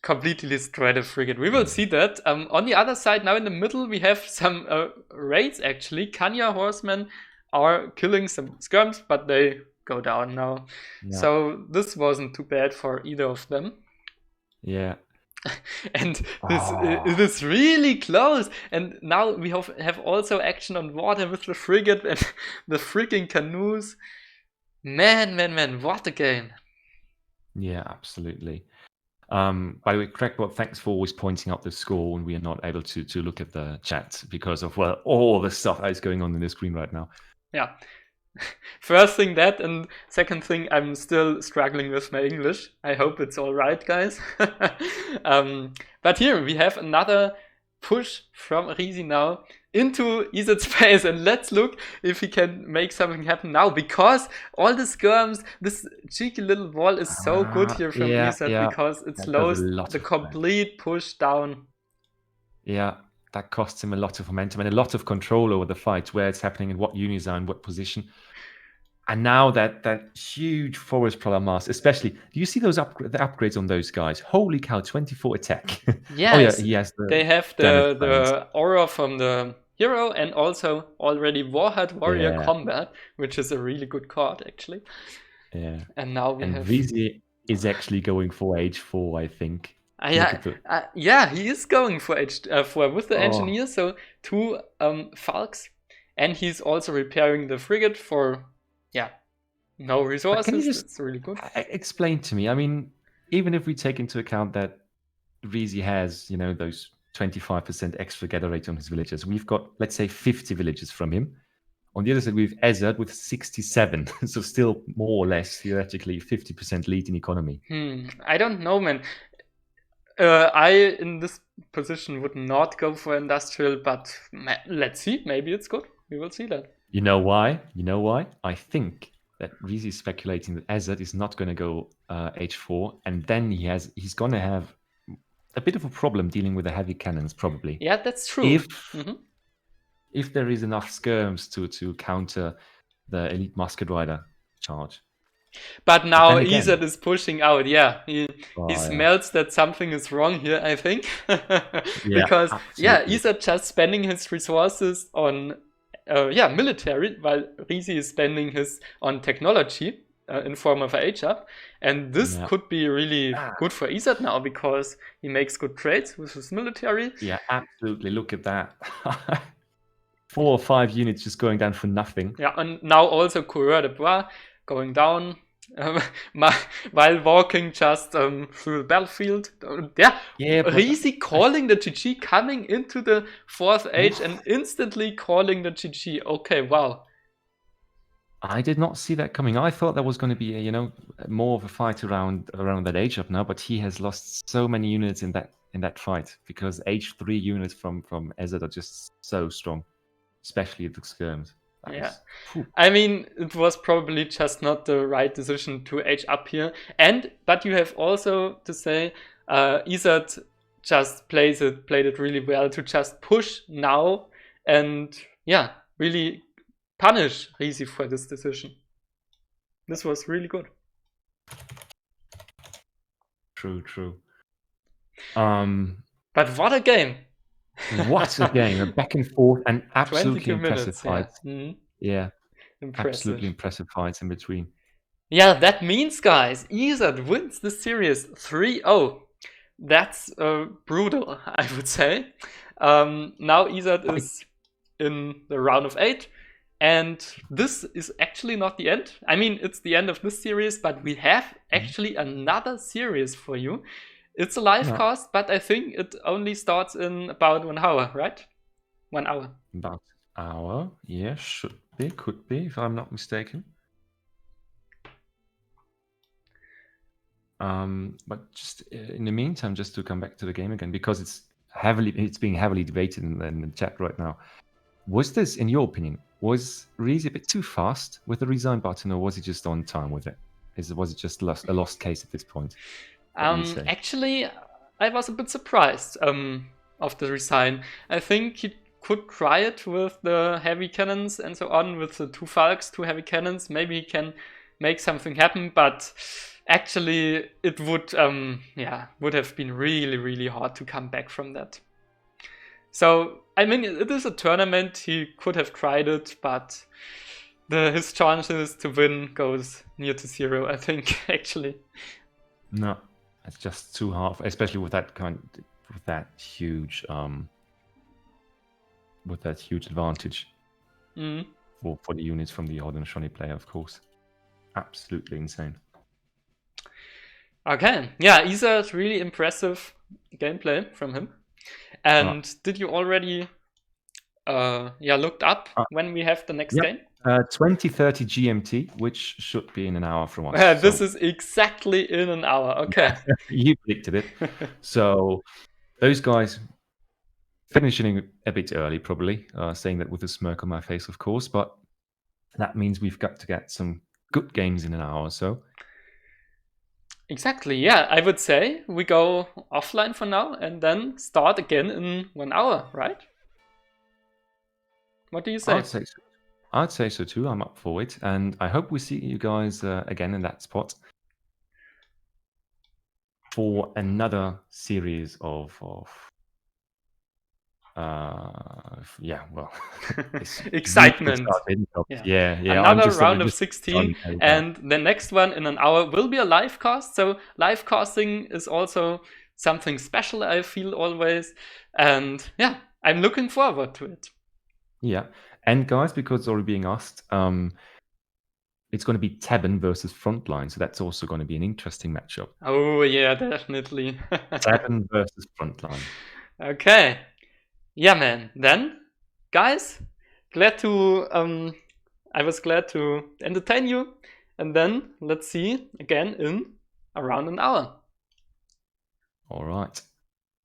[SPEAKER 2] completely destroy the frigate. We will see that. On the other side, now in the middle, we have some raids actually. Kanya horsemen are killing some skirms, but they go down now. Yeah. So this wasn't too bad for either of them.
[SPEAKER 1] Yeah.
[SPEAKER 2] And this it is really close. And now we have also action on water with the frigate and the freaking canoes. Man, what a game.
[SPEAKER 1] Yeah, absolutely. By the way, Crackbot, thanks for always pointing out the score when we are not able to look at the chat because of, well, all the stuff that is going on the screen right now.
[SPEAKER 2] Yeah. First thing that, and second thing, I'm still struggling with my English. I hope it's all right, guys. But here we have another push from Risi now into Ezad space, and let's look if he can make something happen now, because all the skirms, this cheeky little wall is so good here from Ezad, because it slows the complete push down.
[SPEAKER 1] Yeah, that costs him a lot of momentum and a lot of control over the fight, where it's happening and what units are in what position. And now that huge forest prowler mass, especially, do you see those the upgrades on those guys? Holy cow, 24 attack.
[SPEAKER 2] Yes,
[SPEAKER 1] he has
[SPEAKER 2] they have the aura from the hero, and also already Warhead Warrior Combat, which is a really good card, actually.
[SPEAKER 1] Yeah.
[SPEAKER 2] And now we have...
[SPEAKER 1] Risi is actually going for H4, I think.
[SPEAKER 2] Yeah, he is going for H4 with the engineer, so 2 Falcons. And he's also repairing the frigate for... Yeah, no resources. Can you just it's really good.
[SPEAKER 1] Explain to me. I mean, even if we take into account that Risi has, those 25% extra gather rate on his villagers, we've got, let's say, 50 villagers from him. On the other side, we've Ezad with 67, so still more or less theoretically 50% lead in economy.
[SPEAKER 2] I don't know, man. I in this position would not go for industrial, but let's see. Maybe it's good. We will see that.
[SPEAKER 1] You know why? I think that Risi is speculating that Ezad is not going to go H4, and then he's going to have a bit of a problem dealing with the heavy cannons, probably.
[SPEAKER 2] Yeah, that's true.
[SPEAKER 1] If there is enough skirms to counter the elite musket rider charge.
[SPEAKER 2] But now Ezad is pushing out. Yeah, he smells that something is wrong here, I think. Because Ezad just spending his resources on military, while Risi is spending his on technology in form of a H-up. And this could be really good for Ezad now, because he makes good trades with his military.
[SPEAKER 1] Yeah, absolutely. Look at that. 4 or 5 units just going down for nothing.
[SPEAKER 2] Yeah, and now also Coureur de Bois going down while walking just through the battlefield. Risi calling the GG, coming into the 4th age and instantly calling the GG. Okay, wow.
[SPEAKER 1] I did not see that coming. I thought there was going to be more of a fight around that age up now, but he has lost so many units in that fight, because H3 units from Ezad are just so strong, especially the skirms.
[SPEAKER 2] I mean, it was probably just not the right decision to age up here. But you have also to say, Ezad just played it really well to just push now and really punish Risi for this decision. This was really good.
[SPEAKER 1] True.
[SPEAKER 2] But what a game!
[SPEAKER 1] What a game! A back and forth and absolutely impressive fights.
[SPEAKER 2] Impressive.
[SPEAKER 1] Absolutely impressive fights in between.
[SPEAKER 2] Yeah, that means, guys, Ezad wins the series 3-0. That's brutal, I would say. Now Ezad is in the round of 8. And this is actually not the end. I mean, it's the end of this series, but we have actually another series for you. It's a live cast, but I think it only starts in about 1 hour, right? 1 hour.
[SPEAKER 1] About an hour, yeah, could be, if I'm not mistaken. But just in the meantime, just to come back to the game again, because it's being heavily debated in the chat right now. Was this, in your opinion, was Risi a bit too fast with the resign button, or was he just on time with it? Was it just a lost case at this point?
[SPEAKER 2] Actually, I was a bit surprised of the resign. I think he could try it with the heavy cannons and so on, with the 2 Falcons, 2 heavy cannons. Maybe he can make something happen, but actually it would have been really, really hard to come back from that. So, I mean, it is a tournament. He could have tried it, but his chances to win goes near to 0, I think, actually.
[SPEAKER 1] No. It's just too hard, especially with that huge advantage for the units from the Haudenosaunee player, of course. Absolutely insane.
[SPEAKER 2] Okay, yeah, Ezad, really impressive gameplay from him. And did you already looked up when we have the next game?
[SPEAKER 1] 20:30 GMT, which should be in an hour from us.
[SPEAKER 2] This is exactly in an hour. Okay.
[SPEAKER 1] You predicted it. So those guys finishing a bit early, probably, saying that with a smirk on my face, of course, but that means we've got to get some good games in an hour or so.
[SPEAKER 2] Exactly, yeah. I would say we go offline for now and then start again in 1 hour, right? What do you say?
[SPEAKER 1] I'd say so too. I'm up for it. And I hope we see you guys again in that spot for another series of
[SPEAKER 2] excitement.
[SPEAKER 1] Yeah.
[SPEAKER 2] Another round of 16, and the next one in an hour will be a live cast. So live casting is also something special, I feel always. And yeah, I'm looking forward to it.
[SPEAKER 1] Yeah. And guys, because it's already being asked, it's going to be Tabin versus Frontline, so that's also going to be an interesting matchup.
[SPEAKER 2] Oh yeah, definitely.
[SPEAKER 1] Tabin versus Frontline.
[SPEAKER 2] Okay. Yeah, man. Then, guys, I was glad to entertain you. And then let's see again in around an hour.
[SPEAKER 1] All right.